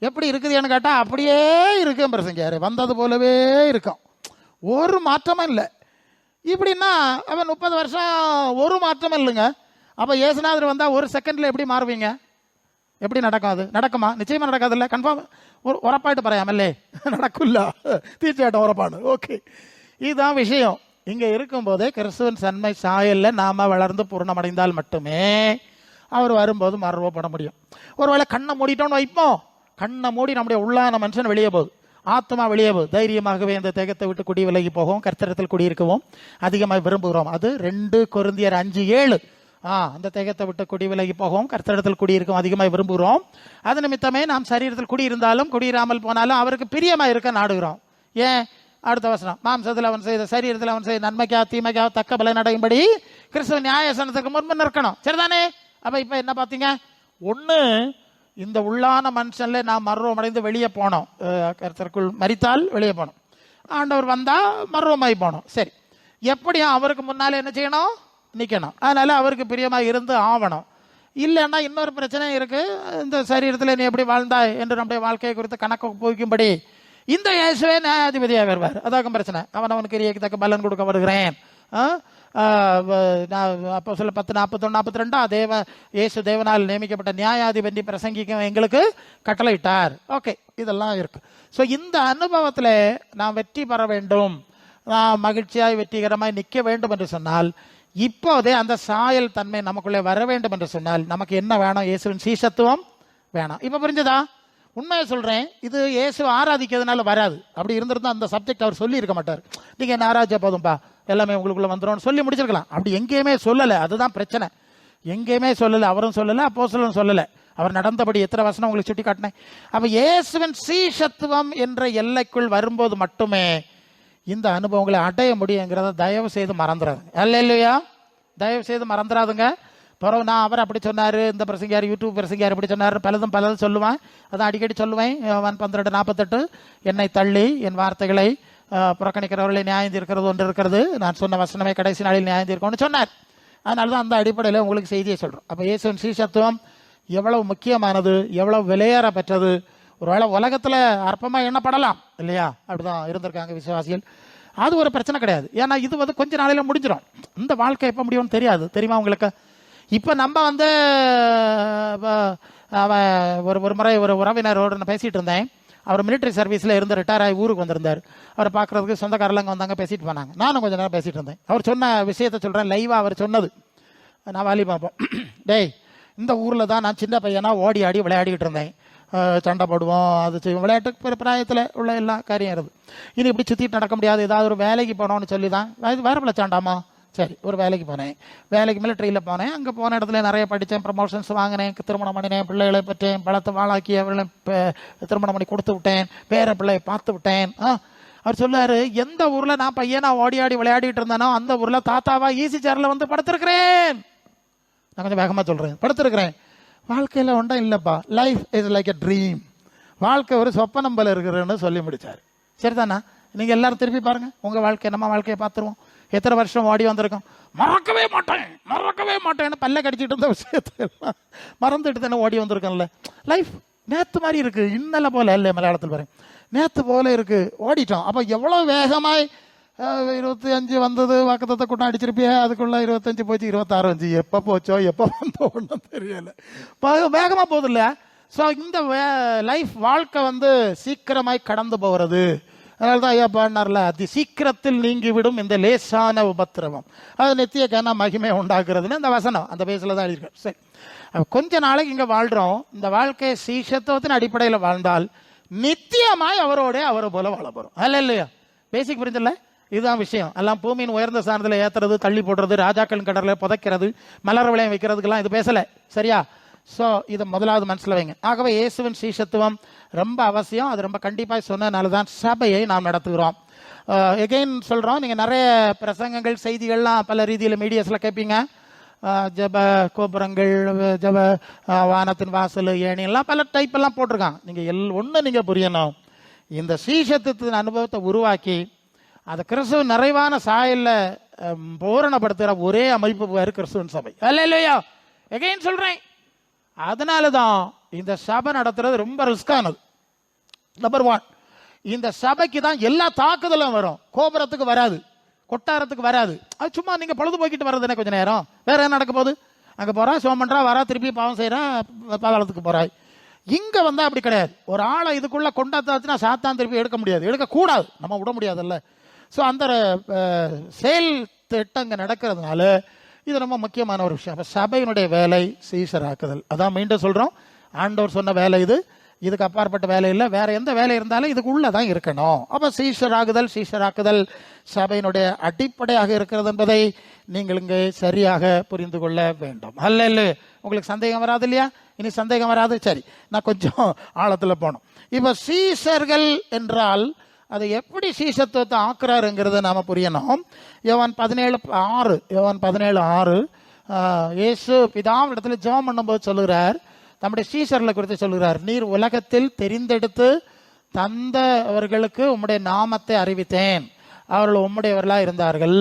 எப்படி இருக்குதுன்னு கேட்டா அப்படியே இருக்கும் பிரசங்கியாரு, வந்தது போலவே இருக்கும், ஒரு மாற்றமும் இல்லை. இப்படின்னா அவன் 30 வருஷம் ஒரு மாற்றமும் இல்லைங்க. அப்ப இயேசுநாதர் வந்தா ஒரு செகண்ட்ல எப்படி மாறுவீங்க? எப்படி நடக்கும்? அது நடக்குமா? நிச்சயமா நடக்காது. இல்லை கன்ஃபார்ம் உரப்பாயிட்டு பறையாமல்லே நடக்கும்ல, தீர்ச்சியாட்டம் உரப்பாடு. ஓகே, இதுதான் விஷயம். இங்க இருக்கும்போதே கிறிஸ்துவின் தன்மை சாயல்ல நாம வளர்ந்து பூர்ணமடைந்தால் மட்டுமே அவர் வரும்போது மறுரூபப்பட முடியும். ஒருவேளை கண்ணை மூடிட்டோன்னு வைப்போம், கண்ணை மூடி நம்முடைய உள்ளான மனுஷன் வெளியே போகுது, ஆத்மா வெளியே போகுது. தைரியமாகவே இந்த தேகத்தை விட்டு குடி விலகி போகவும் கர்த்தரத்தில் குடியிருக்கவும் அதிகமாக விரும்புகிறோம். அது 2 கொரிந்தியர் 5:7. அந்த தேகத்தை விட்டு குடி விலகி போகவும் கர்த்தரிடத்தில் குடியிருக்கும் அதிகமாக விரும்புகிறோம். அது நிமித்தமே நாம் சரீரத்தில் குடியிருந்தாலும் குடியிராமல் போனாலும் அவருக்கு பிரியமா இருக்க நாடுகிறோம். ஏன்? அடுத்த வசனம், மாம்சத்தில் அவன் செய்த சரீரத்தில் அவன் செய்த நன்மைக்கா தீமைக்கா தக்க பலன் அடையும்படி கிறிஸ்துவ நியாயசனத்துக்கு முன்பு நிற்கணும். சரிதானே? அப்ப இப்ப என்ன பாத்தீங்க? ஒண்ணு, இந்த உள்ளான மனுஷன்ல நாம் மர்வம் அடைந்து வெளியே போனோம், கர்த்தருக்குள் மரித்தால் வெளியே போனோம், ஆண்டவர் வந்தா மர்வமாய் போனோம். சரி, எப்படியும் அவருக்கு முன்னாலே என்ன செய்யணும்? நிக்கணும். அதனால அவருக்கு பிரியமா இருந்து ஆவணும். இல்லைன்னா இன்னொரு பிரச்சனை இருக்கு. இந்த சரீரத்தில் நீ எப்படி வாழ்ந்தாய் என்று நம்முடைய வாழ்க்கையை குறித்து கணக்கு போய்க்கும்படி இந்த இயேசுவே நியாயாதிபதியாக வருவார். அதாக்கும் பிரச்சனை. அவனுக்கு கிரியைக்கு தக்க பலன் கொடுக்க வருகிறேன். அப்போ சொல்ல 10:41-42 இயேசு தேவனால் நியமிக்கப்பட்ட நியாயாதிபதி பிரசங்கிக்க எங்களுக்கு கட்டளையிட்டார். ஓகே, இதெல்லாம் இருக்கு. ஸோ இந்த அனுபவத்தில் நாம் வெற்றி பெற வேண்டும், நாம் மகிழ்ச்சியாய் வெற்றிகரமாய் நிற்க வேண்டும் என்று சொன்னால், இப்போதே அந்த சாயல் தன்மை நமக்குள்ளே வர வேண்டும் என்று சொன்னால் நமக்கு என்ன வேணும்? இயேசுவின் சீஷத்துவம் வேணும். இப்போ புரிஞ்சதா? உண்மையை சொல்றேன், இது இயேசு ஆராதிக்கிறதுனால வராது. அப்படி இருந்திருந்தா அந்த சப்ஜெக்ட் அவர் சொல்லி இருக்க மாட்டார். நீங்க என்ன ஆராய்ச்சா போதும்பா எல்லாமே உங்களுக்குள்ள வந்துடும் சொல்லி முடிச்சிருக்கலாம். அப்படி எங்கேயுமே சொல்லலை. அதுதான் பிரச்சனை. எங்கேயுமே சொல்லலை, அவரும் சொல்லலை, அப்போஸ்தலரும் சொல்லலை. அவர் நடந்தபடி எத்தனை வசனம் உங்களுக்கு சுட்டி காட்டினேன். அப்ப இயேசுவின் சீஷத்துவம் என்ற எல்லைக்குள் வரும்போது மட்டுமே இந்த அனுபவங்களை அடைய முடியுங்கிறத தயவு செய்து மறந்துடாது. அல்லேலூயா, தயவு செய்து மறந்துடாதுங்க. பிறகு நான் அவர் அப்படி சொன்னார், இந்த பிரசங்கியார் யூடியூப் பிரசங்கியார் இப்படி சொன்னார், பலதும் சொல்லுவேன். அதான் அடிக்கடி சொல்லுவேன். 12:48 என்னை தள்ளி என் வார்த்தைகளை புறக்கணிக்கிறவர்களை நியாயம் தீர்க்கிறது ஒன்று இருக்கிறது, நான் சொன்ன வசனமே கடைசி நாளில் நியாயம் தீர்க்கணும்னு சொன்னார். அதனால தான் அந்த அடிப்படையில் உங்களுக்கு செய்தியை சொல்கிறோம். அப்போ இயேசுவின் சீஷத்துவம் எவ்வளவு முக்கியமானது, எவ்வளவு விலையேற பெற்றது. ஒருவேளை உலகத்தில் அற்பமாக எண்ணப்படலாம் இல்லையா? அப்படிதான் இருந்திருக்காங்க விசுவாசிகள். அது ஒரு பிரச்சனை கிடையாது. ஏன்னா இது வந்து கொஞ்ச நாளையில முடிஞ்சிடும். இந்த வாழ்க்கை எப்போ முடியும்னு தெரியாது. தெரியுமா உங்களுக்கு? இப்போ நம்ம வந்து ஒரு முறை ஒரு உறவினரோடு நான் பேசிகிட்டு இருந்தேன். அவர் மிலிட்டரி சர்வீஸில் இருந்து ரிட்டையர் ஆகி ஊருக்கு வந்திருந்தார். அவரை பார்க்குறதுக்கு சொந்தக்காரங்க வந்தாங்க, பேசிட்டு போனாங்க. நானும் கொஞ்சம் நேரம் பேசிகிட்டு இருந்தேன். அவர் சொன்ன விஷயத்த சொல்கிறேன் லைவாக. அவர் சொன்னது நான் வாலி பார்ப்போம். டேய், இந்த ஊரில் தான் நான் சின்ன பையனா ஓடி ஆடி விளையாடிக்கிட்டு இருந்தேன். சண்டை போடுவோம், அது செய்வோம், விளையாட்டு பிராயத்தில் உள்ள எல்லா காரியம் இருக்குது. இனி இப்படி சுற்றிட்டு நடக்க முடியாது, ஏதாவது ஒரு வேலைக்கு போனோம்னு சொல்லி தான் வேறு பிள்ளைச்சாண்டாமா. சரி, ஒரு வேலைக்கு போனேன். வேலைக்கு மிலிட்ரியில் போனேன். அங்கே போன இடத்துல நிறைய படித்தேன், ப்ரமோஷன்ஸ் வாங்கினேன், திருமணம் பண்ணினேன், பிள்ளைகளை பெற்றேன், பலத்தை வாழாக்கி அவர்களை திருமணம் பண்ணி கொடுத்து விட்டேன், பேர பிள்ளையை பார்த்து விட்டேன். அவர் சொல்லாரு, எந்த ஊரில் நான் பையனா ஓடி ஆடி விளையாடிட்டு இருந்தேனோ அந்த ஊரில் தாத்தாவா ஈசி சேரில் வந்து படுத்திருக்கிறேன். நான் கொஞ்சம் வேகமாக சொல்கிறேன், படுத்திருக்கிறேன். வாழ்க்கையில் ஒன்றும் இல்லைப்பா, life is like a dream. வாழ்க்கை ஒரு சொப்பனம் போல இருக்கிறன்னு சொல்லி முடிச்சார். சரிதானா? நீங்கள் எல்லாரும் திருப்பி பாருங்கள் உங்கள் வாழ்க்கை, நம்ம வாழ்க்கையை பார்த்துருவோம். எத்தனை வருஷம் ஓடி வந்திருக்கோம். மறக்கவே மாட்டேன்னு பல்ல கடிச்சிட்டு இருந்த விஷயத்தெல்லாம் மறந்துட்டு தானே ஓடி வந்திருக்கோம்ல. லைஃப் நேற்று மாதிரி இருக்கு, இன்னல போல இல்லை. மலையாளத்தில் பாருங்க, நேற்று போல இருக்கு, ஓடிட்டோம். அப்போ எவ்வளோ வேகமாய் 25 வந்தது, வாக்குத்தத்தை கூட்டம் அடிச்சிருப்பியே, அதுக்குள்ள 25 போச்சு, 26 வந்துச்சு. எப்போ போச்சோ எப்போ வந்தோ ஒன்றும் தெரியல, வேகமாக போகுது இல்லையா? ஸோ இந்த லைஃப் வாழ்க்கை வந்து சீக்கிரமாய் கடந்து போகிறது. அதனால தான் ஐயா பாடினார்ல, அதி சீக்கிரத்தில் நீங்கிவிடும் இந்த லேசான உபத்திரவம், அது நித்திய கன மகிமை உண்டாக்குறதுன்னு அந்த வசனம் அந்த பேஸில் தான் எழுதியிருக்காரு. சரி, கொஞ்ச நாளைக்கு இங்கே வாழ்கிறோம். இந்த வாழ்க்கையை சீஷத்துவத்தின் அடிப்படையில் வாழ்ந்தால் நித்தியமாய் அவரோட அவரை போல வாழ போகிறோம். அல்ல இல்லையா? பேசிக் புரிஞ்சல? இதுதான் விஷயம். எல்லாம் பூமியின் உயர்ந்த சார்ந்தில் ஏற்றுறது, தள்ளி போடுறது, ராஜாக்களின் கடலில் புதைக்கிறது, மலர் விளையம் வைக்கிறதுக்கெல்லாம் இது பேசலை. சரியா? ஸோ இதை முதலாவது மனசில் வைங்க. ஆகவே இயேசுவின் சீஷத்துவம் ரொம்ப அவசியம். அது ரொம்ப கண்டிப்பாக சொன்னதுனால தான் சபையை நாம் நடத்துகிறோம். எகெயின் சொல்கிறோம், நீங்கள் நிறைய பிரசங்கங்கள் செய்திகள்லாம் பல ரீதியில் மீடியாஸில் கேட்பீங்க. ஜப கோபுரங்கள், ஜப வானத்தின் வாசல், ஏணியெல்லாம் பல டைப் எல்லாம் போட்டிருக்காங்க. நீங்கள் ஒன்று நீங்கள் புரியணும், இந்த சீஷத்துவத்தின் அனுபவத்தை உருவாக்கி அதை கிறிஸ்துவ நிறைவான சாயல்ல பூரணப்படுத்துகிற ஒரே அமைப்பு வேறு கிறிஸ்துவன் சபை. அல்லேலூயா. எகைன் சொல்றேன், அதனால தான் இந்த சபை நடத்துறது ரொம்ப ரிஸ்கானது. நம்பர் 1, இந்த சபைக்கு தான் எல்லா தாக்குதலும் வரும், கோபுரத்துக்கு வராது, கொட்டாரத்துக்கு வராது. அது சும்மா நீங்க பொழுது போய்கிட்டு வர்றதுனே கொஞ்ச நேரம். வேற என்ன நடக்க போகுது? அங்கே போறா, சோம் பண்றா, வரா, திருப்பி பாவம் செய்யறா, பாதாளத்துக்கு போறாய். இங்க வந்து அப்படி கிடையாது. ஒரு ஆளை இதுக்குள்ள கொண்டாத்தாச்சுன்னா சாத்தான் திருப்பி எடுக்க முடியாது, எடுக்கக்கூடாது, நம்ம விட முடியாதுல்ல. ஸோ அந்த செயல் திட்டம் இங்கே நடக்கிறதுனால இது ரொம்ப முக்கியமான ஒரு விஷயம். அப்போ சபையினுடைய வேலை சீஷராக்குதல். அதான் மீண்டும் சொல்கிறோம், ஆண்டவர் சொன்ன வேலை இது, இதுக்கு அப்பாற்பட்ட வேலை இல்லை. வேற எந்த வேலை இருந்தாலும் இதுக்கு உள்ளதான் இருக்கணும். அப்போ சீஷராக்குதல் சபையினுடைய அடிப்படையாக இருக்கிறது என்பதை நீங்கள் இங்கே சரியாக புரிந்து கொள்ள வேண்டும். அல்ல, உங்களுக்கு சந்தேகம் வராது இல்லையா? இனி சந்தேகம் வராது. சரி, நான் கொஞ்சம் ஆழத்தில் போனோம். இப்போ சீஷர்கள் என்றால் அதை எப்படி சீஷத்துவத்தை ஆக்குறாருங்கிறத நாம புரியணும். யோவான் 17:6 இயேசு பிதாவிடத்தில் ஜெபம் பண்ணும்போது சொல்லுகிறார், நம்முடைய சீஷர்களை குறித்து சொல்லுகிறார், நீர் உலகத்தில் தெரிந்தெடுத்து தந்தவர்களுக்கு உம்முடைய நாமத்தை அறிவித்தேன், அவர்கள் உம்முடையவர்களாக இருந்தார்கள்,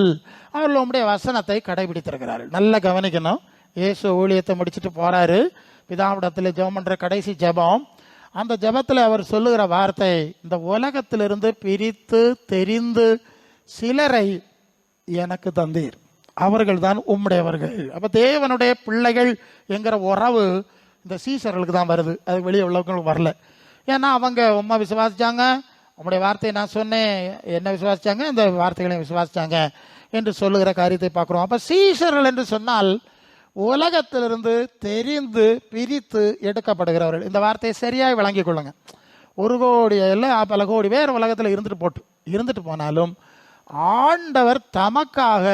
அவர்கள் உம்முடைய வசனத்தை கடைபிடித்திருக்கிறார்கள். நல்லா கவனிக்கணும். இயேசு ஊழியத்தை முடிச்சுட்டு போறாரு, பிதாவிடத்தில் ஜெபம் பண்ற கடைசி ஜெபம். அந்த ஜெபத்தில் அவர் சொல்லுகிற வார்த்தை, இந்த உலகத்திலிருந்து பிரித்து தெரிந்து சிலரை எனக்கு தந்தீர், அவர்கள் தான் உம்முடையவர்கள். அப்ப தேவனுடைய பிள்ளைகள் என்கிற உறவு இந்த சீசர்களுக்கு தான் வருது, அது வெளியே உள்ளவங்களுக்கு வரல. ஏன்னா அவங்க உம்மை விசுவாசிச்சாங்க, உம்முடைய வார்த்தையை நான் சொன்னேன், என்ன விசுவாசிச்சாங்க, இந்த வார்த்தைகளையும் விசுவாசிச்சாங்க என்று சொல்லுகிற காரியத்தை பார்க்கிறோம். அப்ப சீஷர்கள் என்று சொன்னால் உலகத்திலிருந்து தெரிந்து பிரித்து எடுக்கப்படுகிறவர்கள். இந்த வார்த்தையை சரியாக விளங்கிக் கொள்ளுங்க. 1 கோடி இல்லை, பல கோடி பேர் உலகத்தில் இருந்துட்டு போனாலும் ஆண்டவர் தமக்காக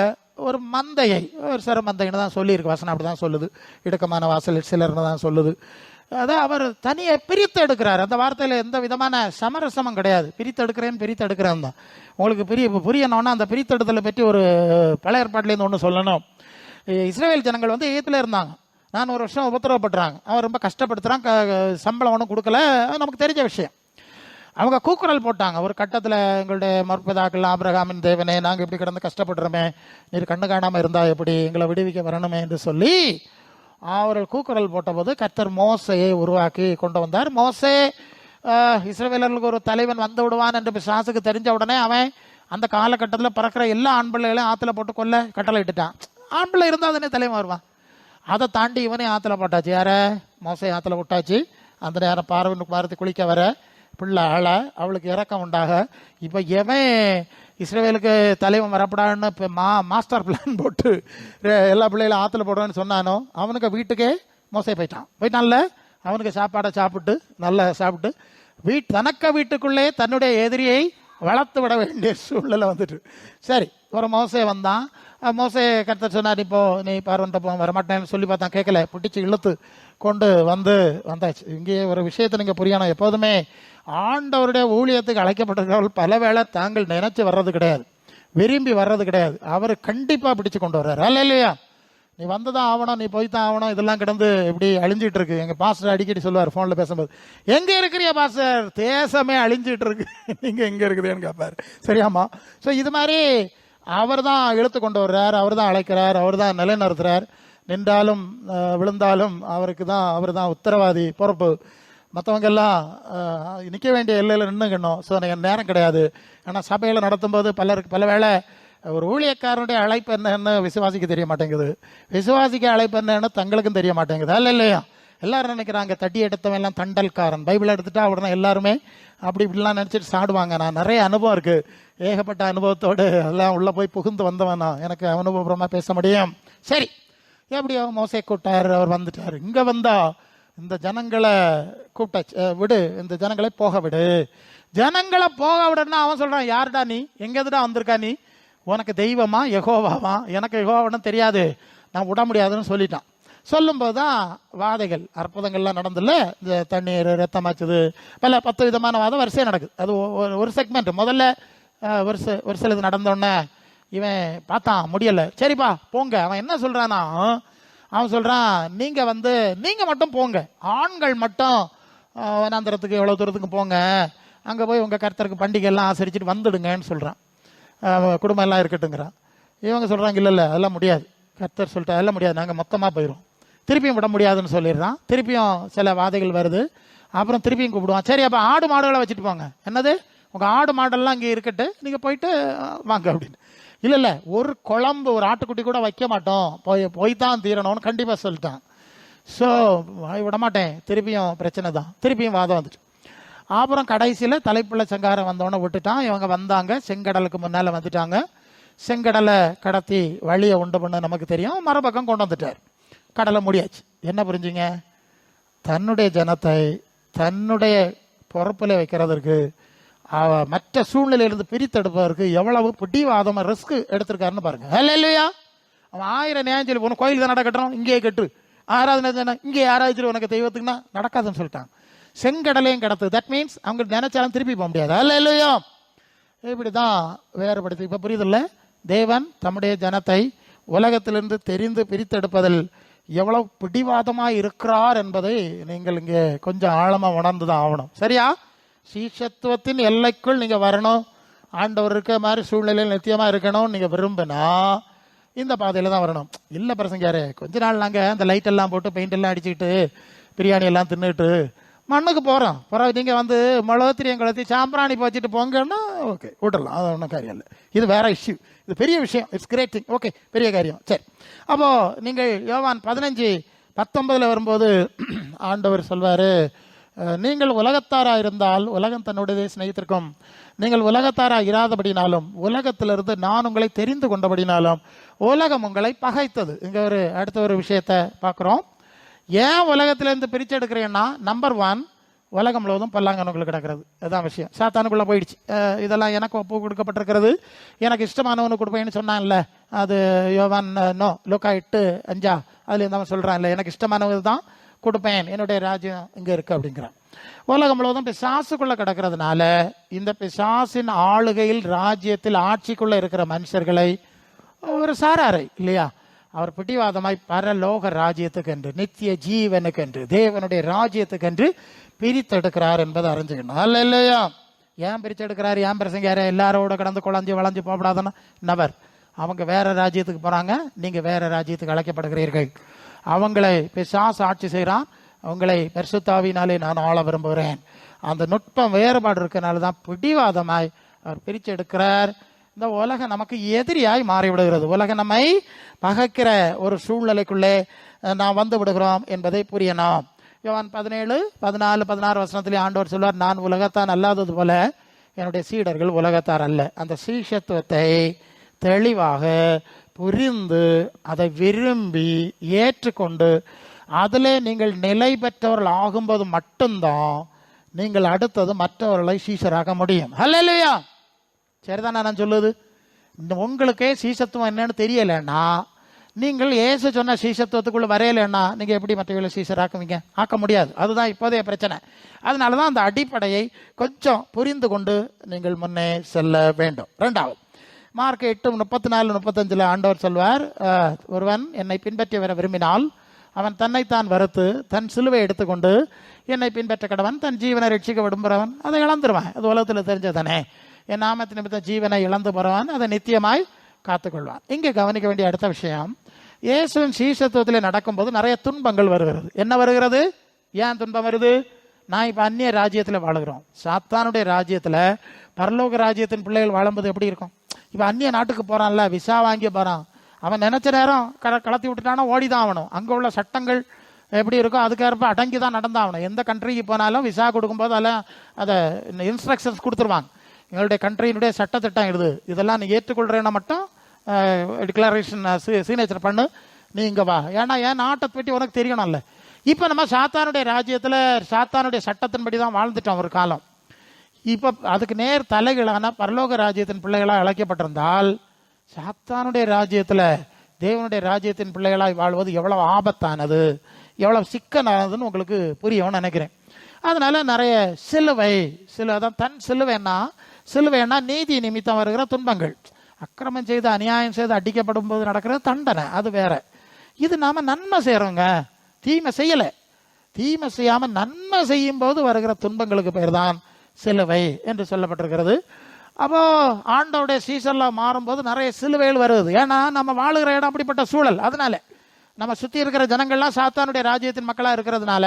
ஒரு மந்தையை, ஒரு சிறு மந்தைன்னு தான் சொல்லியிருக்கு வசனம், அப்படிதான் சொல்லுது. இடுக்கமான வாசல் சிலர்னு தான் சொல்லுது. அதை அவர் தனியை பிரித்து எடுக்கிறார். அந்த வார்த்தையில் எந்த விதமான சமரசமும் கிடையாது. பிரித்து எடுக்கிறேன் தான். உங்களுக்கு புரியணும்னா அந்த பிரித்தெடுத்தலை பற்றி ஒரு பழைய ஏற்பாட்டிலேருந்து ஒன்று சொல்லணும். இஸ்ரேல் ஜனங்கள் வந்து எகிப்தில் இருந்தாங்க, 400 வருஷம் உபத்திரவப்படுறாங்க. அவன் ரொம்ப கஷ்டப்படுத்துறான், சம்பளம் ஒன்றும் கொடுக்கல, நமக்கு தெரிஞ்ச விஷயம். அவங்க கூக்குரல் போட்டாங்க ஒரு கட்டத்தில், எங்களுடைய மற்பதாக்கள் ஆபிரகாமின் தேவனே, நாங்கள் இப்படி கிடந்து கஷ்டப்படுறோமே, நீர் கண்ணு காணாமல் இருந்தா எப்படி, எங்களை விடுவிக்க வரணுமே என்று சொல்லி அவர்கள் கூக்குரல் போட்டபோது கர்த்தர் மோசையை உருவாக்கி கொண்டு வந்தார். மோசே இஸ்ரவேலர்களுக்கு ஒரு தலைவன் வந்து விடுவான் என்று பிசாசுக்கு தெரிஞ்ச உடனே அவன் அந்த காலகட்டத்தில் பிறக்கிற எல்லா ஆண் பிள்ளைகளையும் ஆற்றுல போட்டு கொல்ல கட்டளை இட்டுட்டான். ஆண் பிள்ளை இருந்தால் தானே தலைவன் வருவான். அதை தாண்டி இவனே ஆற்றுல போட்டாச்சு. யார? மோசை ஆற்றுல விட்டாச்சு. அந்த நேரம் பார்வனுக்கு குளிக்க வர பிள்ளை ஆள, அவளுக்கு இறக்கம் உண்டாக. இப்போ எவன் இஸ்ரவேலுக்கு தலைவன் வரப்படான்னு இப்போ மாஸ்டர் பிளான் போட்டு எல்லா பிள்ளைகளும் ஆற்றுல போடுவான்னு சொன்னானோ, அவனுக்கு வீட்டுக்கே மோசை போயிட்டான்ல. அவனுக்கு சாப்பாடை சாப்பிட்டு நல்லா சாப்பிட்டு தனக்க வீட்டுக்குள்ளே தன்னுடைய எதிரியை வளர்த்து விட வேண்டிய சூழ்நிலை வந்துட்டு. சரி, ஒரு மோசை வந்தான். மோசை கர்த்தர் சொன்னார், இப்போ நீ பார்வன்ட்ட போ, வரமாட்டேன்னு சொல்லி பார்த்தான், கேட்கல, பிடிச்சி இழுத்து கொண்டு வந்தாச்சு. இங்கே ஒரு விஷயத்தை நீங்கள் புரியணும். எப்போதுமே ஆண்டவருடைய ஊழியத்துக்கு அழைக்கப்பட்டிருக்கிறவர்கள் பல வேளை தாங்கள் நினைச்சு வர்றது கிடையாது, விரும்பி வர்றது கிடையாது. அவர் கண்டிப்பாக பிடிச்சு கொண்டு வர்றாரு. அல்ல இல்லையா? நீ வந்துதான் ஆகணும், நீ போய்தான் ஆகணும், இதெல்லாம் கிடந்து இப்படி அழிஞ்சிட்டு இருக்கு. எங்கள் பாஸ்டர் அடிக்கடி சொல்லுவார் ஃபோனில் பேசும்போது, எங்கே இருக்கிறியா பாஸ்டர், தேசமே அழிஞ்சிட்டு இருக்கு, நீங்கள் எங்கே இருக்குதுன்னு கேட்பார். சரியாமா? ஸோ இது மாதிரி அவர் தான் இழுத்து கொண்டு வர்றார், அவர் தான் அழைக்கிறார், அவர் தான் நிலைநிறுத்துறார். நின்றாலும் விழுந்தாலும் அவர் தான் உத்தரவாதி, பொறுப்பு. மற்றவங்க எல்லாம் நிற்க வேண்டிய எல்லையில் நின்றுக்கணும். ஸோ நேரம் கிடையாது. ஆனால் சபையில் நடத்தும்போது பல வேளை ஒரு ஊழியக்காரனுடைய அழைப்பு என்னன்னு விசுவாசிக்க தெரிய மாட்டேங்குது, விசுவாசிக்க அழைப்பு என்னன்னு தங்களுக்கும் தெரிய மாட்டேங்குது. அல்ல இல்லையா? எல்லாரும் நினைக்கிறாங்க தட்டி எடுத்தவன் எல்லாம் தண்டல்காரன், பைபிள் எடுத்துட்டா உடனே எல்லாருமே அப்படி இப்படிலாம் நினச்சிட்டு சாடுவாங்க. நான் நிறைய அனுபவம் இருக்கு, ஏகப்பட்ட அனுபவத்தோடு எல்லாம் உள்ள போய் புகுந்து வந்தவனா, எனக்கு அனுபவபூர்வமா பேச முடியும். சரி, எப்படியோ மோசே கூட்டார், அவர் வந்துட்டார். இங்க வந்தா இந்த ஜனங்களை விடு, இந்த ஜனங்களை போக விடு. ஜனங்களை போக விடுன்னா அவன் சொல்றான், யாருடா நீ, எங்கேதுடா வந்திருக்கா நீ, உனக்கு தெய்வமா யெகோவாவா, எனக்கு யெகோவான்னு தெரியாது, நான் விட முடியாதுன்னு சொல்லிட்டான். சொல்லும்போது தான் வாதைகள் அற்புதங்கள்லாம் நடந்துல, இந்த தண்ணீர் ரத்தமாச்சுது, பல 10 விதமான வாதம் வரிசையாக நடக்குது. அது ஒரு செக்மெண்ட். முதல்ல ஒரு சில இது நடந்தோடனே இவன் பார்த்தான், முடியலை, சரிப்பா போங்க. அவன் என்ன சொல்றானா, அவன் சொல்றான், நீங்க மட்டும் போங்க, ஆண்கள் மட்டும் வனாந்திரத்துக்கு எவ்வளவு தூரத்துக்கு போங்க, அங்கே போய் உங்கள் கர்த்தருக்கு பண்டிகை எல்லாம் ஆசரிச்சுட்டு வந்துடுங்கன்னு சொல்கிறான். குடும்பம் எல்லாம் இருக்கட்டுங்கிறான். இவங்க சொல்கிறாங்க இல்லை அதெல்லாம் முடியாது. கர்த்தர் சொல்லிட்டு அதெல்லாம் முடியாது, நாங்கள் மொத்தமாக போயிடும். திருப்பியும் விட முடியாதுன்னு சொல்லிடுறான். திருப்பியும் சில வாதைகள் வருது. அப்புறம் திருப்பியும் கூப்பிடுவான். சரி அப்போ ஆடு மாடுகளை வச்சுட்டு போங்க. என்னது உங்கள் ஆடு மாடெல்லாம் இங்கே இருக்கட்டு, நீங்கள் போயிட்டு வாங்க அப்படின்னு. இல்லை ஒரு குழம்பு ஒரு ஆட்டுக்குட்டி கூட வைக்க மாட்டோம், போய் தான் தீரணும்னு கண்டிப்பாக சொல்லிட்டான். ஸோ விட மாட்டேன். திருப்பியும் பிரச்சனை தான், திருப்பியும் வாதம் வந்துட்டு. அப்புறம் கடைசியில் தலைப்புள்ள சங்காரம் வந்தோடனே விட்டுட்டான். இவங்க வந்தாங்க, செங்கடலுக்கு முன்னால் வந்துட்டாங்க. செங்கடலை கடத்தி வழியை உண்டு பண்ண நமக்கு தெரியும். மறுபக்கம் கொண்டு வந்துட்டார். கடலை முடியாச்சு. என்ன புரிஞ்சுங்க? தன்னுடைய ஜனத்தை தன்னுடைய பொறுப்பில் வைக்கிறதற்கு மற்ற சூழ்நிலையிலிருந்து பிரித்தெடுப்பதற்கு எவ்வளவு பிடிவாதம் ரிஸ்க் எடுத்திருக்காருன்னு பாருங்க. இல்லையா? அவன் 1000 நியாயம் சொல்லி போன கோயில் தான் நடக்கட்டும், இங்கேயே கட்டு, ஆராதனை இங்கே ஆராய்ச்சி உனக்கு தெய்வத்துக்குன்னா நடக்காதுன்னு சொல்லிட்டாங்க. செங்கடலையும் கிடத்து. தட் மீன்ஸ் அவங்க நினைச்சாலும் திருப்பி போக முடியாது. இல்லையா? இப்படிதான் வேறுபடுத்தி. இப்ப புரியுதில்ல? தேவன் தம்முடைய ஜனத்தை உலகத்திலிருந்து தெரிந்து பிரித்தெடுப்பதில் எவ்வளவு பிடிவாதமாக இருக்கிறார் என்பதை நீங்கள் இங்கே கொஞ்சம் ஆழமாக உணர்ந்து தான் ஆகணும். சரியா? சீஷத்துவத்தின் எல்லைக்குள் நீங்கள் வரணும், ஆண்டவர் இருக்க மாதிரி சூழ்நிலையில் நித்தியமாக இருக்கணும் நீங்கள் விரும்பினா இந்த பாதையில் தான் வரணும். இல்லை பிரசங்காரு, கொஞ்ச நாள் நாங்கள் அந்த லைட் எல்லாம் போட்டு பெயிண்ட் எல்லாம் அடிச்சுக்கிட்டு பிரியாணி எல்லாம் தின்னுட்டு மண்ணுக்கு போகிறோம், பிறகு நீங்கள் வந்து மிளகுத்திரியம் கலத்தி சாம்பிராணி வச்சுட்டு போங்கன்னா ஓகே விட்டுடலாம், அது ஒன்றும் காரியம் இல்லை. இது வேற இஷ்யூ, இது பெரிய விஷயம். It's great thing. ஓகே, பெரிய காரியம். சரி, அப்போது நீங்கள் யோவான் 15:19 வரும்போது ஆண்டவர் சொல்வார், நீங்கள் உலகத்தாராக இருந்தால் உலகம் தன்னுடைய சிநேகித்திருக்கும், நீங்கள் உலகத்தாராக இராதபடினாலும் உலகத்திலிருந்து நான் உங்களை தெரிந்து கொண்டபடினாலும் உலகம் உங்களை பகைத்தது. இங்கே அடுத்த ஒரு விஷயத்தை பார்க்குறோம். ஏன் உலகத்திலேருந்து பிரித்து எடுக்கிறேன்னா, நம்பர் 1, உலகம் முழுவதும் பல்லாங்கனுக்குள்ள கிடக்கிறது. அதுதான் விஷயம். சாத்தானுக்குள்ளே போயிடுச்சு. இதெல்லாம் எனக்கு ஒப்பு கொடுக்கப்பட்டிருக்கிறது, எனக்கு இஷ்டமானவனு கொடுப்பேன்னு சொன்னான்ல, அது யோவான் லூக்கா 8:5 அதில் இருந்தவன் சொல்கிறான் இல்லை, எனக்கு இஷ்டமானது தான் கொடுப்பேன், என்னுடைய ராஜ்யம் இங்கே இருக்குது அப்படிங்கிறான். உலகம் முழுவதும் பிசாசுக்குள்ளே கிடக்கிறதுனால இந்த பிசாசின் ஆளுகையில் ராஜ்யத்தில் ஆட்சிக்குள்ளே இருக்கிற மனுஷர்களை ஒரு சாராரை இல்லையா, அவர் பிடிவாதமாய் பரலோக ராஜ்யத்துக்கென்று நித்திய ஜீவனுக்கென்று தேவனுடைய ராஜ்யத்துக்கென்று பிரித்தெடுக்கிறார் என்பதை அறிஞ்சுக்கணும். அல்ல இல்லையா? ஏன் பிரித்தெடுக்கிறார்? ஏன் பிரசங்கார எல்லாரோட கடந்து குழஞ்சி வளைஞ்சு போகப்படாதுன்னா நபர் அவங்க வேற ராஜ்யத்துக்கு போகிறாங்க, நீங்கள் வேற ராஜ்யத்துக்கு அழைக்கப்படுகிறீர்கள். அவங்களை பிசாசு ஆட்சி செய்கிறான், அவங்களை பரிசுத்தாவினாலே நான் ஆள விரும்புகிறேன். அந்த நுட்பம் வேறுபாடு இருக்கிறனால தான் பிடிவாதமாய் அவர் பிரித்து எடுக்கிறார். இந்த உலகம் நமக்கு எதிரியாய் மாறிவிடுகிறது. உலகம் நம்மை பகைக்கிற ஒரு சூழ்நிலைக்குள்ளே நாம் வந்து விடுகிறோம் என்பதை புரியணும். யோவான் 17:14-16 ஆண்டவர் சொல்வார், நான் உலகத்தான் அல்லாதது போல என்னுடைய சீடர்கள் உலகத்தார் அல்ல. அந்த சீஷத்துவத்தை தெளிவாக புரிந்து அதை விரும்பி ஏற்றுக்கொண்டு அதில் நீங்கள் நிலை பெற்றவர்கள் ஆகும்போது மட்டும்தான் நீங்கள் அடுத்தது மற்றவர்களை சீஷராக முடியும். ஹல்லேலூயா! சரிதான் நான் சொல்லுது. உங்களுக்கே சீசத்துவம் என்னன்னு தெரியலைன்னா, நீங்கள் ஏசு சொன்ன சீசத்துவத்துக்குள்ள வரையலைன்னா நீங்கள் எப்படி மற்றவர்களை சீசராக்குவீங்க? ஆக்க முடியாது. அதுதான் இப்போதைய பிரச்சனை. அதனால தான் அந்த அடிப்படையை கொஞ்சம் புரிந்து கொண்டு நீங்கள் முன்னே செல்ல வேண்டும். 2வது மார்க் 8:34-35 ஆண்டவர் சொல்வார், ஒருவன் என்னை பின்பற்றி வர விரும்பினால் அவன் தன்னைத்தான் வறுத்து தன் சிலுவை எடுத்துக்கொண்டு என்னை பின்பற்ற கடவன். தன் ஜீவனை ரட்சிக்க விரும்புகிறவன் அதை இழந்துருவான். அது உலகத்தில் தெரிஞ்சதானே. என் நாமத்தின் நிமித்தம் ஜீவனை இழந்து போறவன் அதை நித்தியமாய் காத்துக்கொள்வான். இங்கே கவனிக்க வேண்டிய அடுத்த விஷயம், இயேசுவின் சீஷத்துவத்தில் நடக்கும்போது நிறைய துன்பங்கள் வருகிறது. என்ன வருகிறது? ஏன் துன்பம் வருது? நான் இப்போ அந்நிய ராஜ்யத்தில் வாழுகிறோம். சாத்தானுடைய ராஜ்யத்தில் பரலோக ராஜ்யத்தின் பிள்ளைகள் வாழும்போது எப்படி இருக்கும்? இப்போ அந்நிய நாட்டுக்கு போகிறான்ல, விசா வாங்கி போகிறான், அவன் நினச்ச நேரம் கலத்தி விட்டுட்டானா ஓடி தான் ஆகணும். அங்கே உள்ள சட்டங்கள் எப்படி இருக்கும் அதுக்கேற்ப அடங்கி தான் நடந்தாகணும். எந்த கண்ட்ரிக்கு போனாலும் விசா கொடுக்கும்போது அதெல்லாம் அதை இன்ஸ்ட்ரக்ஷன்ஸ் கொடுத்துருவாங்க. எங்களுடைய கண்ட்ரியினுடைய சட்டத்திட்டம் இது, இதெல்லாம் நீ ஏற்றுக்கொள்கிறேன்னா மட்டும் டிக்ளரேஷன் சிக்னேச்சர் பண்ணு, நீ இங்கே வா. ஏன்னா என் நாட்டை பற்றி உனக்கு தெரியணும்ல. இப்போ நம்ம சாத்தானுடைய ராஜ்யத்தில் சாத்தானுடைய சட்டத்தின்படி தான் வாழ்ந்துட்டோம் ஒரு காலம். இப்போ அதுக்கு நேர் தலைகளான பரலோக ராஜ்யத்தின் பிள்ளைகளாக அழைக்கப்பட்டிருந்தால் சாத்தானுடைய ராஜ்யத்தில் தேவனுடைய ராஜ்யத்தின் பிள்ளைகளாக வாழ்வது எவ்வளவு ஆபத்தானது, எவ்வளவு சிக்கனானதுன்னு உங்களுக்கு புரியும்னு நினைக்கிறேன். அதனால நிறைய அதான் தன் சிலுவைன்னா நீதி நிமித்தம் வருகிற துன்பங்கள். அக்கிரமம் செய்து அநியாயம் செய்து அடிக்கப்படும் போது நடக்கிற தண்டனை அது வேற. இது நாம நன்மை செய்யறோங்க, தீமை செய்யலை. தீமை செய்யாம நன்மை செய்யும் போது வருகிற துன்பங்களுக்கு பேர் தான் சிலுவை என்று சொல்லப்பட்டிருக்கிறது. அப்போ ஆண்டவருடைய சீசன்லாம் மாறும்போது நிறைய சிலுவைகள் வருது. ஏன்னா நம்ம வாழுகிற இடம் அப்படிப்பட்ட சூழல். அதனால நம்ம சுற்றி இருக்கிற ஜனங்கள்லாம் சாத்தானுடைய ராஜ்யத்தின் மக்களாக இருக்கிறதுனால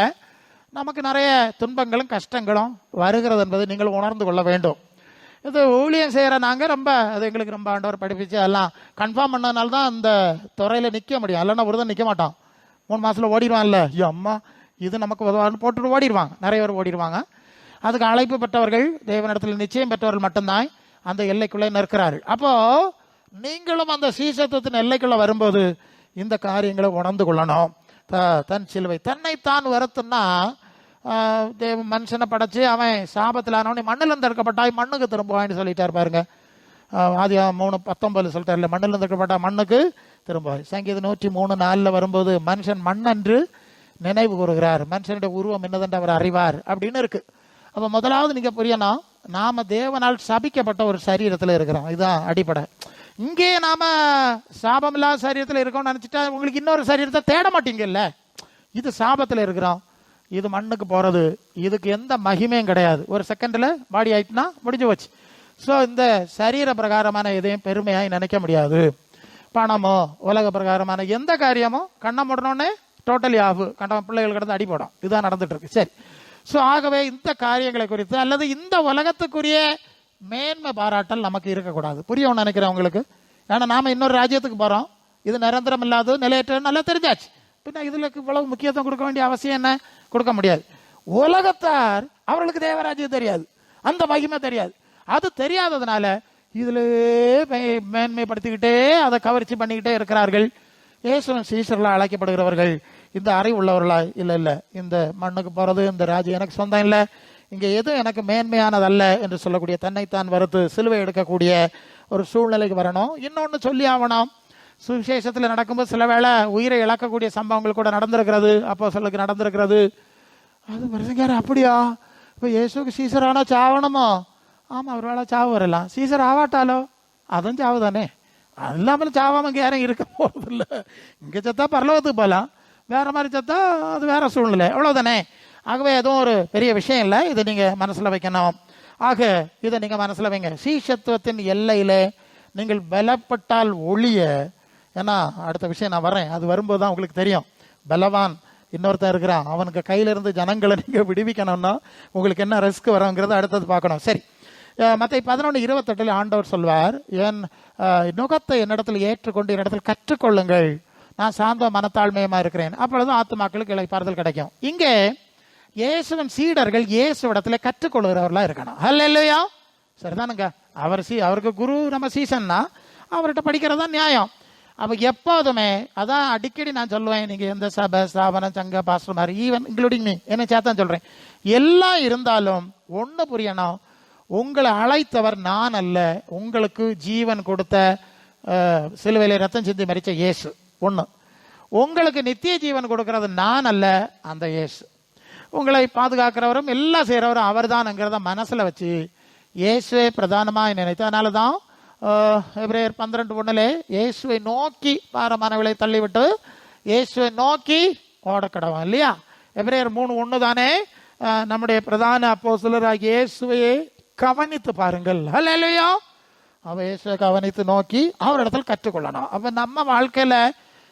நமக்கு நிறைய துன்பங்களும் கஷ்டங்களும் வருகிறது என்பதை நீங்கள் உணர்ந்து கொள்ள வேண்டும். இது ஊழியம் செய்கிற நாங்கள் ரொம்ப அது எங்களுக்கு ரொம்ப ஆண்டவர் படிப்பிச்சு எல்லாம் கன்ஃபார்ம் பண்ணதுனால தான் அந்த துறையில் நிற்க முடியும். இல்லைன்னா ஒரு தான் நிற்க மாட்டோம். 3 மாதத்தில் ஓடிடுவான்ல, ஐயோ அம்மா இது நமக்கு உதவான்னு போட்டுட்டு ஓடிடுவாங்க. நிறைய பேர் ஓடிடுவாங்க. அதுக்கு அழைப்பு பெற்றவர்கள், தேவனிடத்தில் நிச்சயம் பெற்றவர்கள் மட்டும்தான் அந்த எல்லைக்குள்ளே நிற்கிறார்கள். அப்போது நீங்களும் அந்த சீசத்துவத்தின் எல்லைக்குள்ளே வரும்போது இந்த காரியங்களை உணர்ந்து கொள்ளணும். தன் சிலுவை தன்னைத்தான் வருத்துன்னா மனுஷனை படைச்சு அவன் சாபத்தில் ஆனவனே மண்ணிலிருந்து எடுக்கப்பட்டாய் மண்ணுக்கு திரும்புவான்னு சொல்லிட்டார் பாருங்க. ஆதி 3:19 சொல்லிட்டார்ல, மண்ணிலிருந்து எடுக்கப்பட்டா மண்ணுக்கு திரும்புவாய். சங்கீதம் 103:4 வரும்போது மனுஷன் மண்ணென்று நினைவு கூறுகிறார், மனுஷனுடைய உருவம் என்னதென்று அவர் அறிவார் அப்படின்னு இருக்கு. அப்போ முதலாவது நீங்கள் புரியணும், நாம தேவனால் சபிக்கப்பட்ட ஒரு சரீரத்தில் இருக்கிறோம். இதுதான் அடிப்படை. இங்கே நாம சாபமில்லாத சரீரத்தில் இருக்கோம்னு நினச்சிட்டா உங்களுக்கு இன்னொரு சரீரத்தை தேட மாட்டீங்கல்ல. இது சாபத்தில் இருக்கிறோம், இது மண்ணுக்கு போகிறது, இதுக்கு எந்த மகிமையும் கிடையாது. ஒரு செகண்டில் பாடி ஆயிட்டுனா முடிஞ்சு போச்சு. ஸோ இந்த சரீர பிரகாரமான எதையும் பெருமையாக நினைக்க முடியாது. பணமோ உலக பிரகாரமான எந்த காரியமோ கண்ணை மூடனோடனே டோட்டலி ஆஃபு, கண்ட பிள்ளைகள் கிடந்து அடி போடும். இதுதான் நடந்துட்டு இருக்கு. சரி, ஸோ ஆகவே இந்த காரியங்களை குறித்து அல்லது இந்த உலகத்துக்குரிய மேன்மை பாராட்டல் நமக்கு இருக்கக்கூடாது. புரியும் நினைக்கிறேன் உங்களுக்கு. ஏன்னா நாம இன்னொரு ராஜ்யத்துக்கு போகிறோம், இது நிரந்தரம் இல்லாதது நிலையற்ற நல்லா தெரிஞ்சாச்சு. பின்ன இதுல இவ்வளவு முக்கியத்துவம் கொடுக்க வேண்டிய அவசியம் என்ன? கொடுக்க முடியாது. உலகத்தார் அவர்களுக்கு தேவராஜ்யம் தெரியாது, அந்த மகிமை தெரியாது. அது தெரியாததுனால இதுல மேன்மைப்படுத்திக்கிட்டே அதை கவர்ச்சி பண்ணிக்கிட்டே இருக்கிறார்கள். இயேசுவின் சீஷர்களால் அழைக்கப்படுகிறவர்கள் இந்த அறிவு உள்ளவர்களா? இல்லை, இந்த மண்ணுக்கு போறது, இந்த ராஜ்யம் எனக்கு சொந்தம் இல்லை, இங்கே எதுவும் எனக்கு மேன்மையானதல்ல என்று சொல்லக்கூடிய தன்னைத்தான் வறுத்து சிலுவை எடுக்கக்கூடிய ஒரு சூழ்நிலைக்கு வரணும். இன்னொன்று சொல்லி ஆகணும், சுவிசேஷத்தில் நடக்கும்போது சில வேளை உயிரை இழக்கக்கூடிய சம்பவங்கள் கூட நடந்திருக்கிறது. அப்போ சொல்லுக்கு நடந்திருக்கிறது. அது பிரசங்கார அப்படியா? இப்போ இயேசுக்கு சீசரானா சாவணுமோ? ஆமாம், அவர் வேலை சாவு வரலாம். சீசர் ஆவாட்டாலோ அதுவும் சாவு தானே. அது இல்லாமல் சாவாமல் இங்கே யாரும் இருக்க போகிறது இல்லை. இங்கே சத்தா பரலோகத்துக்கு போகலாம், வேற மாதிரி சத்தா அது வேற சூழ்நிலை, அவ்வளோதானே. ஆகவே எதுவும் ஒரு பெரிய விஷயம் இல்லை. இதை நீங்கள் மனசில் வைக்கணும். ஆக இதை நீங்கள் மனசில் வைங்க. சீஷத்துவத்தின் எல்லையில் நீங்கள் பலப்பட்டால் ஒழிய, ஏன்னா அடுத்த விஷயம் நான் வரேன், அது வரும்போது தான் உங்களுக்கு தெரியும். பலவான் இன்னொருத்தன் இருக்கிறான், அவனுக்கு கையிலிருந்து ஜனங்களை நீங்கள் விடுவிக்கணும்னா உங்களுக்கு என்ன ரிஸ்க் வருங்கிறத அடுத்தது பார்க்கணும். சரி, மற்ற 11:28 ஆண்டவர் சொல்வார், என் நுகத்தை என்னிடத்தில் ஏற்றுக்கொண்டு என்னிடத்தில் கற்றுக்கொள்ளுங்கள், நான் சாந்த மனத்தாழ்மையமாக இருக்கிறேன், அப்பொழுது ஆத்துமாக்களுக்கு இளைப்பாறுதல் கிடைக்கும். இங்கே இயேசுவின் சீடர்கள் இயேசுவிடத்தில் கற்றுக்கொள்கிறவர்களா இருக்கணும். ஹல்லேலூயா, சரிதானுங்க. அவருக்கு குரு நம்ம சீசன்னா அவர்கிட்ட படிக்கிறது தான் நியாயம். அப்போ எப்போதுமே அதான் அடிக்கடி நான் சொல்லுவேன், நீங்கள் எந்த சபை ஸ்தாபனம் சங்க பாஸ்டர் மாதிரி ஈவன் இன்க்ளூடிங் மீ என்ன சேர்த்தான் சொல்கிறேன், எல்லாம் இருந்தாலும் ஒன்று புரியணும், உங்களை அழைத்தவர் நான் அல்ல, உங்களுக்கு ஜீவன் கொடுத்த சிலுவையில் ரத்தம் சிந்தி மரித்த இயேசு ஒன்று. உங்களுக்கு நித்திய ஜீவன் கொடுக்கறது நான் அல்ல, அந்த இயேசு. உங்களை பாதுகாக்கிறவரும் எல்லாம் செய்கிறவரும் அவர் தான்ங்கிறத மனசில் வச்சு இயேசுவை பிரதானமாக நினைத்து, அதனால தான் எபிரேயர் 12:1 இயேசுவை நோக்கி பாரமானவளை தள்ளிவிட்டு இயேசுவை நோக்கி ஓடக்கடவும் இல்லையா. எபிரேயர் 3:1 தானே நம்முடைய பிரதான அப்போஸ்தலராகிய இயேசுவையே கவனித்து பாருங்கள். ஹல்லேலூயா. அவ இயேசுவை கவனித்து நோக்கி அவரிடத்தில் கற்றுக்கொள்ளணும். அப்போ நம்ம வாழ்க்கையில்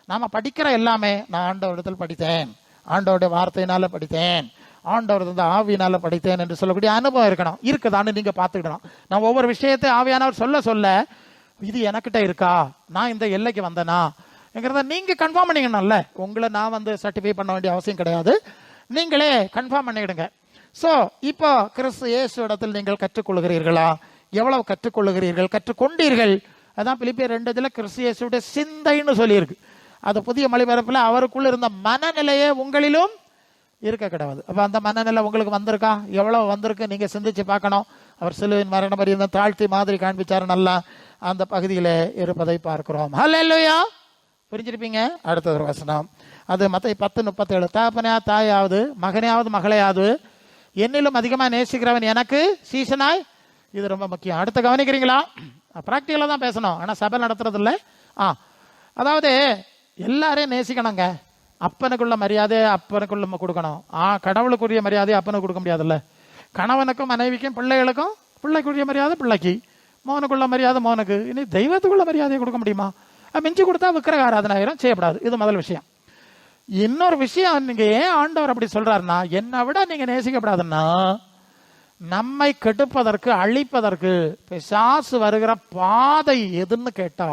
நாம் படிக்கிற எல்லாமே நான் ஆண்டவரிடத்தில் படித்தேன், ஆண்டவருடைய வார்த்தையினால படித்தேன், ஆண்டவர் ஆவியினால படித்தேன் என்று சொல்லக்கூடிய அனுபவம் இருக்கணும். இருக்குதான்னு நீங்கள் பார்த்துக்கிடணும். நான் ஒவ்வொரு விஷயத்தை ஆவியானவர் சொல்ல சொல்ல இது எனக்கிட்ட இருக்கா, நான் இந்த எல்லைக்கு வந்தேனா என்கிறத நீங்கள் கன்ஃபார்ம் பண்ணிக்கணும்ல. உங்களை நான் சர்டிஃபை பண்ண வேண்டிய அவசியம் கிடையாது, நீங்களே கன்ஃபார்ம் பண்ணிவிடுங்க. ஸோ இப்போ கிறிஸ்து இயேசு இடத்தில் நீங்கள் கற்றுக்கொள்கிறீர்களா? எவ்வளவு கற்றுக்கொள்ளுகிறீர்கள், கற்றுக்கொண்டீர்கள்? அதான் பிலிப்பியர் 2 கிறிஸ்து இயேசுடைய சிந்தைன்னு சொல்லியிருக்கு. அது புதிய மொழிபெயர்ப்பில் அவருக்குள்ள இருந்த மனநிலையே உங்களிலும் இருக்க கிடையாது. அப்போ அந்த மனநிலை உங்களுக்கு வந்திருக்கா? எவ்வளவு வந்திருக்கு நீங்கள் சிந்திச்சு பார்க்கணும். அவர் சிலுவையின் மரண பரியந்தம் தாழ்த்தி மாதிரி காண்பிச்சாரு, நல்லா அந்த பகுதியில் இருப்பதை பார்க்கிறோம். ஹல்லேலூயா, புரிஞ்சிருப்பீங்க. அடுத்த ஒரு வசனம், அது மத்தேயு 10:37 தகப்பனையா தாயாவது மகனையாவது மகளையாவது என்னிலும் அதிகமாக நேசிக்கிறவன் எனக்கு சீசனாய். இது ரொம்ப முக்கியம். அடுத்த கவனிக்கிறீங்களா? ப்ராக்டிக்கலாக தான் பேசணும், ஆனால் சபை நடத்துறது இல்லை. அதாவது எல்லாரையும் நேசிக்கணுங்க. அப்பனுக்குள்ள மரியாதை அப்பனுக்குள்ள கொடுக்கணும். கடவுளுக்குரிய மரியாதை அப்பனுக்கு கொடுக்க முடியாதுல்ல. கணவனுக்கும் மனைவிக்கும் பிள்ளைகளுக்கும் பிள்ளைக்குரிய மரியாதை பிள்ளைக்கு, மோனுக்குள்ள மரியாதை மோனுக்கு. இனி தெய்வத்துக்குள்ள மரியாதையை கொடுக்க முடியுமா? மிஞ்சி கொடுத்தா விக்கிரக ஆராதனை ஆயிரம், செய்யப்படாது. இது முதல் விஷயம். இன்னொரு விஷயம், நீங்க ஏன் ஆண்டவர் அப்படி சொல்றாருன்னா, என்னை விட நீங்க நேசிக்கப்படாதுன்னா நம்மை கெடுப்பதற்கு அழிப்பதற்கு பிசாசு வருகிற பாதை எதுன்னு கேட்டா,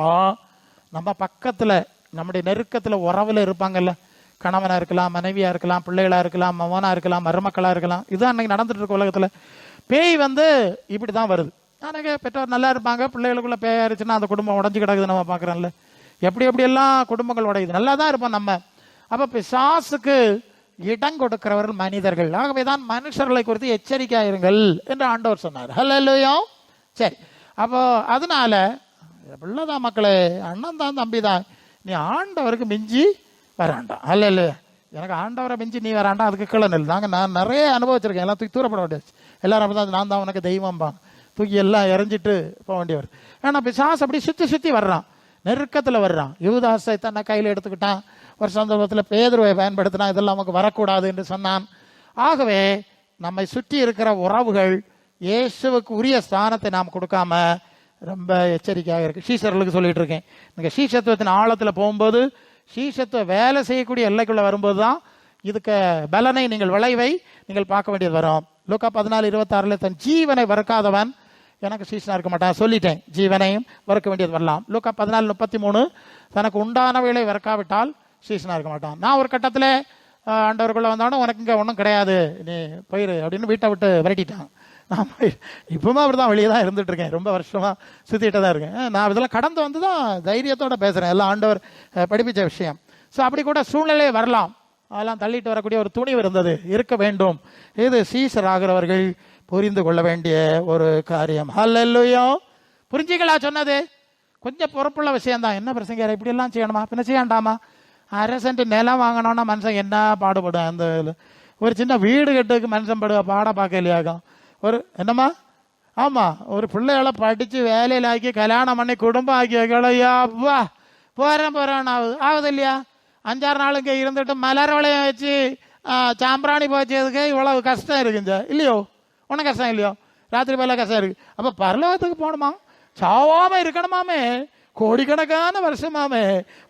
நம்ம பக்கத்துல நம்முடைய நெருக்கத்துல உறவுல இருப்பாங்கல்ல, கணவனா இருக்கலாம், மனைவியா இருக்கலாம், பிள்ளைகளா இருக்கலாம், மகனா இருக்கலாம், மருமக்களா இருக்கலாம். இதுதான் அன்னைக்கு நடந்துட்டு இருக்க உலகத்துல. பேய் இப்படிதான் வருது. எனக்கு பெற்றோர் நல்லா இருப்பாங்க, பிள்ளைகளுக்குள்ள பேய் ஆயிடுச்சுன்னா அந்த குடும்பம் உடஞ்சு கிடக்குது. நம்ம பாக்குறோம்ல எப்படி எப்படி எல்லாம் குடும்பங்கள் உடையுது. நல்லா தான் இருப்போம் நம்ம. அப்ப பிசாசுக்கு இடம் கொடுக்கிறவர்கள் மனிதர்கள். ஆகவேதான் மனுஷர்களை குறித்து எச்சரிக்கையாயிருங்கள் என்று ஆண்டவர் சொன்னார். ஹல்லேலூயா. சரி, அப்போ அதனால பிள்ளைதான் மக்களே, அண்ணன் தான் தம்பி தான், நீ ஆண்டவருக்கு மிஞ்சி வராண்டாம். ஹல்லேலூயா. எனக்கு ஆண்டவரை மிஞ்சி நீ வராண்டா, அதுக்கு கீழே நெல். நான் நிறைய அனுபவிச்சிருக்கேன். எல்லாம் தூக்கி தூரப்பட வேண்டியது. எல்லாரும் அப்படிதான், நான் தான் உனக்கு தெய்வம்பா, தூக்கி எல்லாம் எறிஞ்சிட்டு போக வேண்டியவர். ஏன்னா பிசாசு அப்படி சுத்தி சுத்தி வர்றான், நெருக்கத்தில் வர்றான். யூதாசை தன்னை கையில் எடுத்துக்கிட்டான். ஒரு சந்தர்ப்பத்தில் பேதுருவை பயன்படுத்தினா, இதெல்லாம் நமக்கு வரக்கூடாது என்று சொன்னான். ஆகவே நம்மை சுற்றி இருக்கிற உறவுகள் இயேசுவுக்கு உரிய ஸ்தானத்தை நாம் கொடுக்காம ரொம்ப எச்சரிக்கையாக இருக்கு. சீசர்களுக்கு சொல்லிட்டு இருக்கேன், நீங்கள் சீசத்துவத்தின் ஆழத்தில் போகும்போது, சீசத்துவ வேலை செய்யக்கூடிய எல்லைக்குள்ள வரும்போது தான் இதுக்கு பலனை, நீங்கள் விளைவை நீங்கள் பார்க்க வேண்டியது வரும். லூக்கா 14:26 தன் ஜீவனை வறுக்காதவன் எனக்கு சீசனா இருக்க மாட்டான். சொல்லிட்டேன், ஜீவனையும் வறுக்க வேண்டியது வரலாம். லூக்கா 14:33 தனக்கு உண்டானவைகளை வறுக்காவிட்டால் சீசனா இருக்க மாட்டான். நான் ஒரு கட்டத்தில் ஆண்டவருக்குள்ள வந்தாலும் உனக்கு இங்கே ஒன்றும் கிடையாது, நீ போயிரு அப்படின்னு வீட்டை விட்டு விரட்டிட்டான். நான் இப்பவுமே அப்படிதான் வெளியே தான் இருந்துட்டு இருக்கேன், ரொம்ப வருஷமா சுத்திட்டு தான் இருக்கேன். நான் இதெல்லாம் கடந்து வந்து தான் தைரியத்தோட பேசுறேன், எல்லாம் ஆண்டவர் படிப்பிச்ச விஷயம். ஸோ அப்படி கூட சூழ்நிலையே வரலாம். அதெல்லாம் தள்ளிட்டு வரக்கூடிய ஒரு துணிவு இருந்தது, இருக்க வேண்டும். இது சீசர் ஆகிறவர்கள் புரிந்து கொள்ள வேண்டிய ஒரு காரியம். ஹல்லேலூயா. புரிஞ்சுங்களா சொன்னது? கொஞ்சம் பொறுப்புள்ள விஷயம் தான். என்ன பிரச்சனை, இப்படி எல்லாம் செய்யணுமா, பின்ன செய்யாண்டாமா? 1/2 சென்ட் நிலம் வாங்கணும்னா மனுஷன் என்ன பாடுபடும். அந்த ஒரு சின்ன வீடு கட்டுக்கு மனுஷன் பாட பார்க்க இல்லையாகும். ஒரு என்னம்மா, ஆமா, ஒரு பிள்ளைகளை படிச்சு வேலையில் ஆக்கி கல்யாணம் பண்ணி குடும்பம் ஆக்கி வைக்கலையா, வா போறேன் ஆகுது இல்லையா? 5-6 நாள் இங்கே இருந்துட்டு மலர் வளையம் வச்சு சாம்பிராணி போச்சதுக்கு இவ்வளவு கஷ்டம் இருக்குங்க இல்லையோ? ஒன்றும் கஷ்டம் இல்லையோ? ராத்திரி போல கஷ்டம் இருக்கு. அப்போ பரலோகத்துக்கு போகணுமா, சாவாம இருக்கணுமாமே, கோடிக்கணக்கான வருஷமாமே,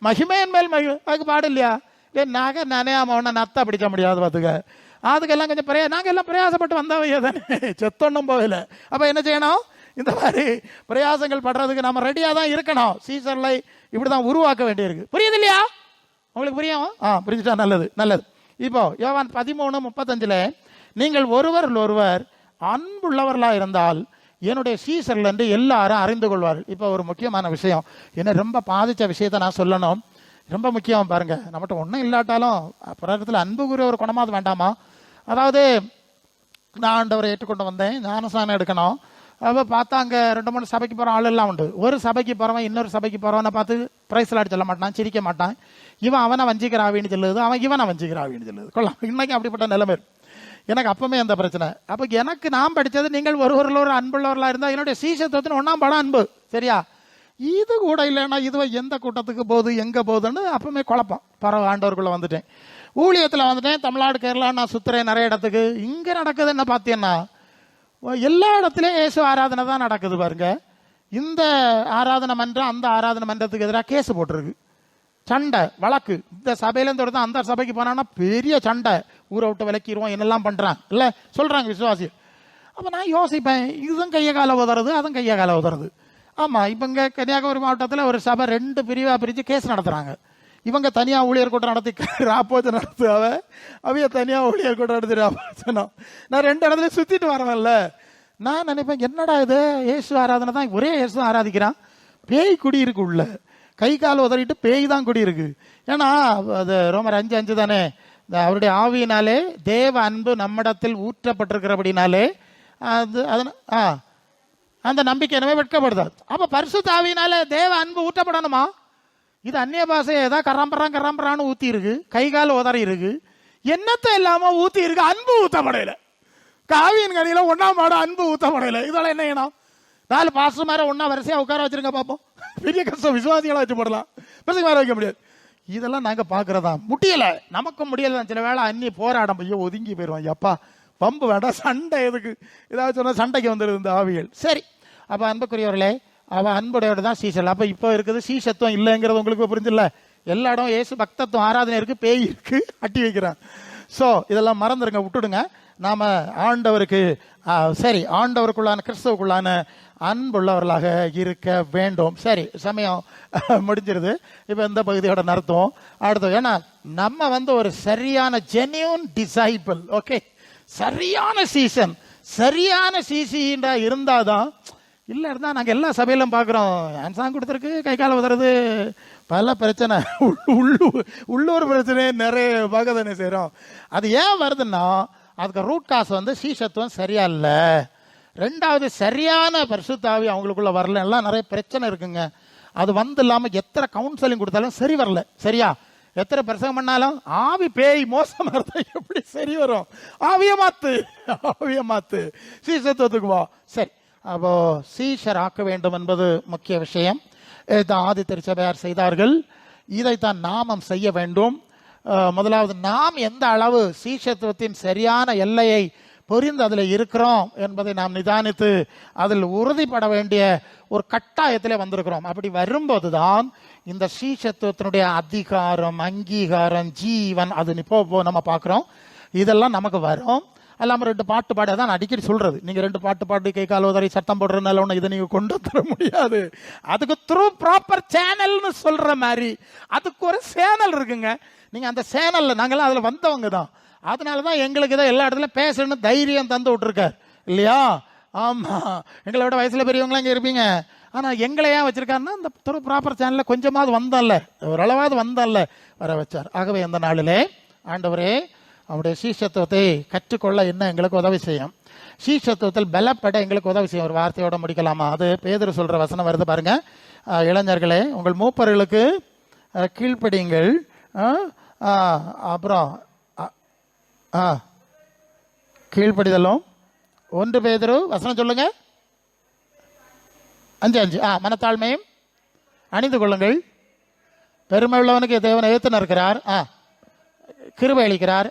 மகிமையின் மேல் அதுக்கு பாடு இல்லையா? இல்லை நகை நனையாம ஒன்ன நத்த பிடிக்க முடியாது பார்த்துக்க. அதுக்கெல்லாம் கொஞ்சம் நாங்கள் எல்லாம் பிரயாசப்பட்டு வந்தவையே தானே, செத்தொன்னும் போகல. அப்போ என்ன செய்யணும்? இந்த மாதிரி பிரயாசங்கள் படுறதுக்கு நம்ம ரெடியாக தான் இருக்கணும். சீசர்லை இப்படிதான் உருவாக்க வேண்டியிருக்கு. புரியுது இல்லையா உங்களுக்கு? புரியும்? புரிஞ்சுட்டா நல்லது நல்லது. இப்போ யோவான் 13:35 நீங்கள் ஒருவர் அன்புள்ளவர்களாக இருந்தால் என்னுடைய சீசர்கள் என்று எல்லாரும் அறிந்து கொள்வார்கள். இப்போ ஒரு முக்கியமான விஷயம், என்ன ரொம்ப பாதித்த விஷயத்தை நான் சொல்லணும், ரொம்ப முக்கியம். பாருங்க, நம்மகிட்ட ஒன்றும் இல்லாட்டாலும் பிறத்தில் அன்பு கூறிய ஒரு குணமாவது வேண்டாமா? அதாவது நான் ஆண்டவரை ஏற்றுக்கொண்டு வந்தேன், ஞானஸ்நானம் எடுக்கணும். அப்போ பார்த்தா அங்கே 2-3 சபைக்கு போகிற ஆள் எல்லாம் உண்டு. ஒரு சபைக்கு போகிறவன் இன்னொரு சபைக்கு போகிறவனை பார்த்து பிரைஸ்லாடி சொல்ல மாட்டான், சிரிக்க மாட்டான். இவன் அவனை வஞ்சிக்கிற ஆவின்னு சொல்லுது, அவன் இவனை வஞ்சிக்கிற ஆவின்னு சொல்லுது. கொள்ளலாம், இன்னைக்கு அப்படிப்பட்ட நிலைமை. எனக்கு அப்பவுமே அந்த பிரச்சனை. அப்போ எனக்கு நான் படித்தது, நீங்கள் ஒருவரில் அன்புள்ளவர்களாக இருந்தால் என்னுடைய சீசத்துவத்தின் 1ஆம் படம் அன்பு, சரியா? இது கூட இல்லைன்னா இதுவை எந்த கூட்டத்துக்கு போகுது, எங்கே போகுதுன்னு அப்பவுமே குழப்பம். ஆண்டவருக்குள்ளே வந்துட்டேன், ஊழியத்தில் வந்துட்டேன், தமிழ்நாடு கேரளா நான் சுற்றுறேன் நிறைய இடத்துக்கு. இங்கே நடக்குது என்ன பார்த்தீங்கன்னா, எல்லா இடத்துலையும் இயேசு ஆராதனை தான் நடக்குது. பாருங்க, இந்த ஆராதனை மன்றம் அந்த ஆராதனை மன்றத்துக்கு எதிராக கேஸ் போட்டிருக்கு, சண்டை வழக்கு. இந்த சபையிலேருந்து தொடர்ந்து அந்த சபைக்கு போனான்னா பெரிய சண்டை, ஊரை விட்டு விலக்கிடுவோம், என்னெல்லாம் பண்ணுறாங்க இல்லை சொல்கிறாங்க விசுவாசி. அப்போ நான் யோசிப்பேன், இதுவும் கையை கால உதறது, அதுவும் கையை கால உதறது. ஆமாம், இப்போ இங்கே கன்னியாகுமரி மாவட்டத்தில் ஒரு சபை 2 பிரிவாக பிரித்து கேஸ் நடத்துகிறாங்க. இவங்க தனியாக ஊழியர் கூட்டம் நடத்தி ராப்போச்சு நடத்துவாவ, அவைய தனியாக ஊழியர் கூட்டம் நடத்தி ராப்போச்சனும். நான் 2 இடத்துல சுற்றிட்டு வரவேன்ல, நான் நினைப்பேன் என்னடா இது, இயேசு ஆராதனை தான், ஒரே இயேசு ஆராதிக்கிறான், பேய் குடி இருக்கு உள்ள, கை கால் உதறிட்டு பேய் தான் குடி இருக்கு. ஏன்னா அது ரோமர் 5:5 தானே, அவருடைய ஆவியினாலே தேவ அன்பு நம்மிடத்தில் ஊற்றப்பட்டிருக்கிறபடினாலே அது அந்த நம்பிக்கை எனவே வெட்கப்படுதாது. அப்போ பரிசுத்த ஆவியினாலே தேவ அன்பு ஊற்றப்படணுமா? இது அந்நிய பாஷையை ஏதாவது கரம்பரான்னு ஊற்றி இருக்கு, கை கால் உதறி இருக்கு, என்னத்தை இல்லாம ஊற்றி இருக்கு, அன்பு ஊற்றப்படையில. காவியின் கனியில 1ஆம் பாடம் அன்பு ஊற்றப்படையில. இதெல்லாம் என்ன செய்யணும்? 4 பாஸ்டர் மாதிரி ஒன்னா வரிசையா உட்கார வச்சிருங்க பார்ப்போம். பெரிய கஷ்டம், விசுவாசிகளை வச்சு போடலாம், பசங்க மாதிரி வைக்க முடியாது. இதெல்லாம் நாங்க பாக்குறதா முடியல, நமக்கும் முடியல. சில வேளை அந்நிய போராடம் போய் ஒதுங்கி போயிடுவோம், எப்பா பம்பு வேண்டாம், சண்டை எதுக்கு? ஏதாவது சொன்னால் சண்டைக்கு வந்துடுது இந்த ஆவிகள். சரி, அப்போ அன்புக்குரியவர்களே, அவள் அன்புடையோடு தான் சீசல். அப்போ இப்போ இருக்குது சீசத்துவம் இல்லைங்கிறது உங்களுக்கு புரிஞ்சில்ல? எல்லா இடம் ஏசு பக்தத்துவம் ஆராதனை இருக்குது, பேய் இருக்குது, அட்டி வைக்கிறான். ஸோ இதெல்லாம் மறந்துடுங்க, விட்டுடுங்க. நாம் ஆண்டவருக்கு சரி, ஆண்டவருக்குள்ளான கிறிஸ்தவுக்குள்ளான அன்புள்ளவர்களாக இருக்க வேண்டும். சரி, சமயம் முடிஞ்சிருது. இப்போ இந்த பகுதியோட நடத்துவோம் அடுத்து. ஏன்னா நம்ம ஒரு சரியான ஜென்யூன் டிசைபிள், ஓகே, சரியான சீசன், சரியான சிசின்றா இருந்தாதான். இல்லை இருந்தால் நாங்கள் எல்லா சபையிலும் பார்க்குறோம், ஆன்சாங் கொடுத்துருக்கு, கை கால உதறது, பல பிரச்சனை, உள்ளூர் பிரச்சனை நிறைய பார்க்க தானே செய்கிறோம். அது ஏன் வருதுன்னா அதுக்கு ரூட் காசு சீசத்துவம் சரியா இல்லை. ரெண்டாவது, சரியான பரிசுத்தாவி அவங்களுக்குள்ள வரல, எல்லாம் நிறைய பிரச்சனை இருக்குங்க. அது இல்லாமல் எத்தனை கவுன்சிலிங் கொடுத்தாலும் சரி வரல. சரியா? எத்தனை பிரசங்கம் பண்ணாலும் ஆவி பேய் மோசமா இருந்தா எப்படி சரி வரும்? ஆவிய மாத்து, சீசத்துவத்துக்கு வா. சரி, அப்போ சீஷர் ஆக்க வேண்டும் என்பது முக்கிய விஷயம். இதான் ஆதி திருச்சபையார் செய்தார்கள், இதைத்தான் நாமும் செய்ய வேண்டும். முதலாவது, நாம் எந்த அளவு சீஷத்துவத்தின் சரியான எல்லையை புரிந்து அதில் இருக்கிறோம் என்பதை நாம் நிதானித்து அதில் உறுதிப்பட வேண்டிய ஒரு கட்டாயத்திலே வந்திருக்கிறோம். அப்படி வரும்போது தான் இந்த சீஷத்துவத்தினுடைய அதிகாரம், அங்கீகாரம், ஜீவன், அது இப்போ நம்ம பார்க்குறோம். இதெல்லாம் நமக்கு வரும். எல்லாம் 2 பாட்டு பாடி, அதான் அடிக்கடி சொல்றது, நீங்க 2 பாட்டு பாடி கை கால் உதறி சத்தம் போடுறதுனால ஒன்று இதை நீங்க கொண்டு தர முடியாது. அதுக்கு த்ரூ ப்ராப்பர் சேனல்னு சொல்ற மாதிரி அதுக்கு ஒரு சேனல் இருக்குங்க. நீங்க அந்த சேனல்ல, நாங்கெல்லாம் அதுல வந்தவங்க தான். அதனாலதான் எங்களுக்கு இதை எல்லா இடத்துல பேசணும்னு தைரியம் தந்து விட்டுருக்கார் இல்லையா? ஆமா, எங்களை விட வயசுல பெரியவங்களாம் இங்க இருப்பீங்க. ஆனா எங்களை ஏன் வச்சிருக்காருன்னா இந்த ப்ராப்பர் சேனல்ல கொஞ்சமாவது வந்தல்ல, ஓரளவாவது வந்தல்ல வர வச்சார். ஆகவே அந்த நாளிலே ஆண்டவரே அவருடைய சீஷத்துவத்தை கற்றுக்கொள்ள என்ன எங்களுக்கு உதவி செய்யும், சீஷத்துவத்தில் பலப்பட எங்களுக்கு உதவி செய்யும். ஒரு வார்த்தையோட முடிக்கலாமா? அது பேதுரு சொல்ற வசனம் வருது பாருங்க. இளைஞர்களே, உங்கள் மூப்பர்களுக்கு கீழ்ப்படியுங்கள். அப்புறம் கீழ்ப்படிதலும் 1 பேதுரு வசனம் சொல்லுங்க, 5:5. மனத்தாழ்மையும் அணிந்து கொள்ளுங்கள். பெருமை உள்ளவனுக்கு தேவன் ஏத்து நிற்கிறார், கிருபை அளிக்கிறார்.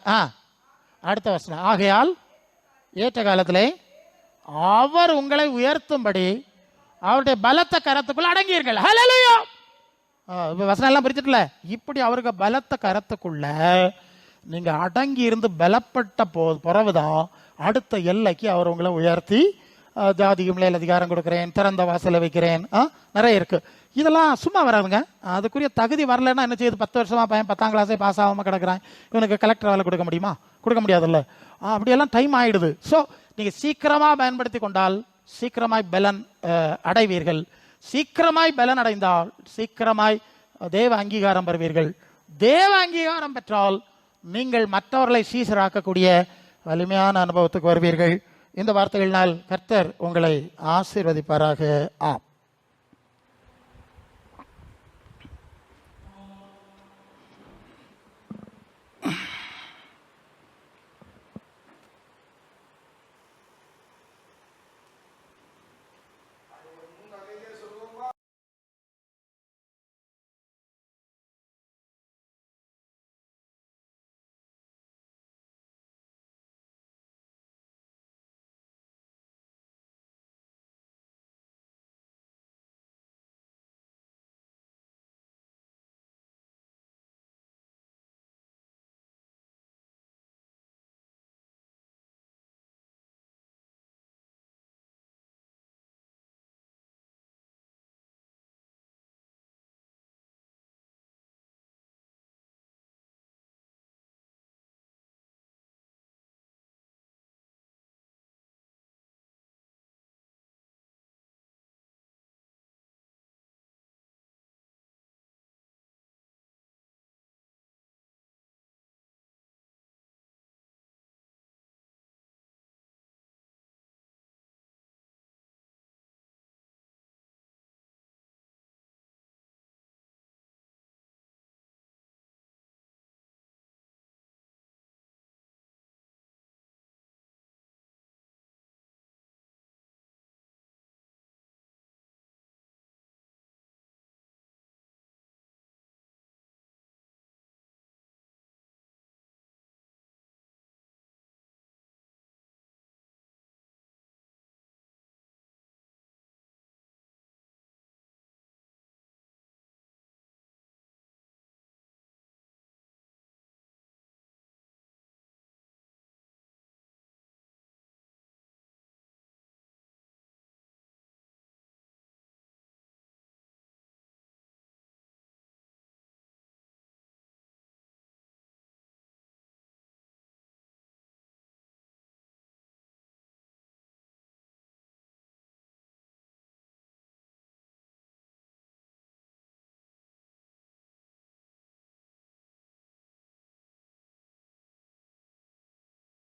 அடுத்த வசனம், ஆகையால் ஏற்ற காலத்திலே அவர் உங்களை உயர்த்தும்படி அவருடைய பலத்த கரத்துக்குள்ள அடங்கியிருங்கள். ஹல்லேலூயா. வசனம் எல்லாம் பிரிச்சுட்டுல, இப்படி அவருக்கு பலத்த கரத்துக்குள்ள நீங்க அடங்கி இருந்து பலப்பட்ட பிறகுதான் அடுத்த எல்லைக்கு அவர் உங்களை உயர்த்தி ஜாதிக்கு மேல் அதிகாரம் கொடுக்கிறேன், திறந்த வாசலை வைக்கிறேன், நிறைய இருக்கு. இதெல்லாம் சும்மா வராதுங்க. அதுக்குரிய தகுதி வரலன்னா என்ன செய்யுது? 10 வருஷமா பையன் 10ஆம் கிளாஸே பாஸ் ஆகாம கிடக்குறான், இவனுக்கு கலெக்டர் வேலை கொடுக்க முடியுமா? கொடுக்க முடியாதுல்ல. அப்படியெல்லாம் டைம் ஆயிடுது. ஸோ நீங்க சீக்கிரமா பயன்படுத்தி கொண்டால் சீக்கிரமாய் பலன் அடைவீர்கள். சீக்கிரமாய் பலன் அடைந்தால் சீக்கிரமாய் தேவ அங்கீகாரம் பெறுவீர்கள். தேவ அங்கீகாரம் பெற்றால் நீங்கள் மற்றவர்களை சீசராக்கக்கூடிய வலிமையான அனுபவத்துக்கு வருவீர்கள். இந்த வார்த்தைகளினால் கர்த்தர் உங்களை ஆசீர்வதிப்பாராக.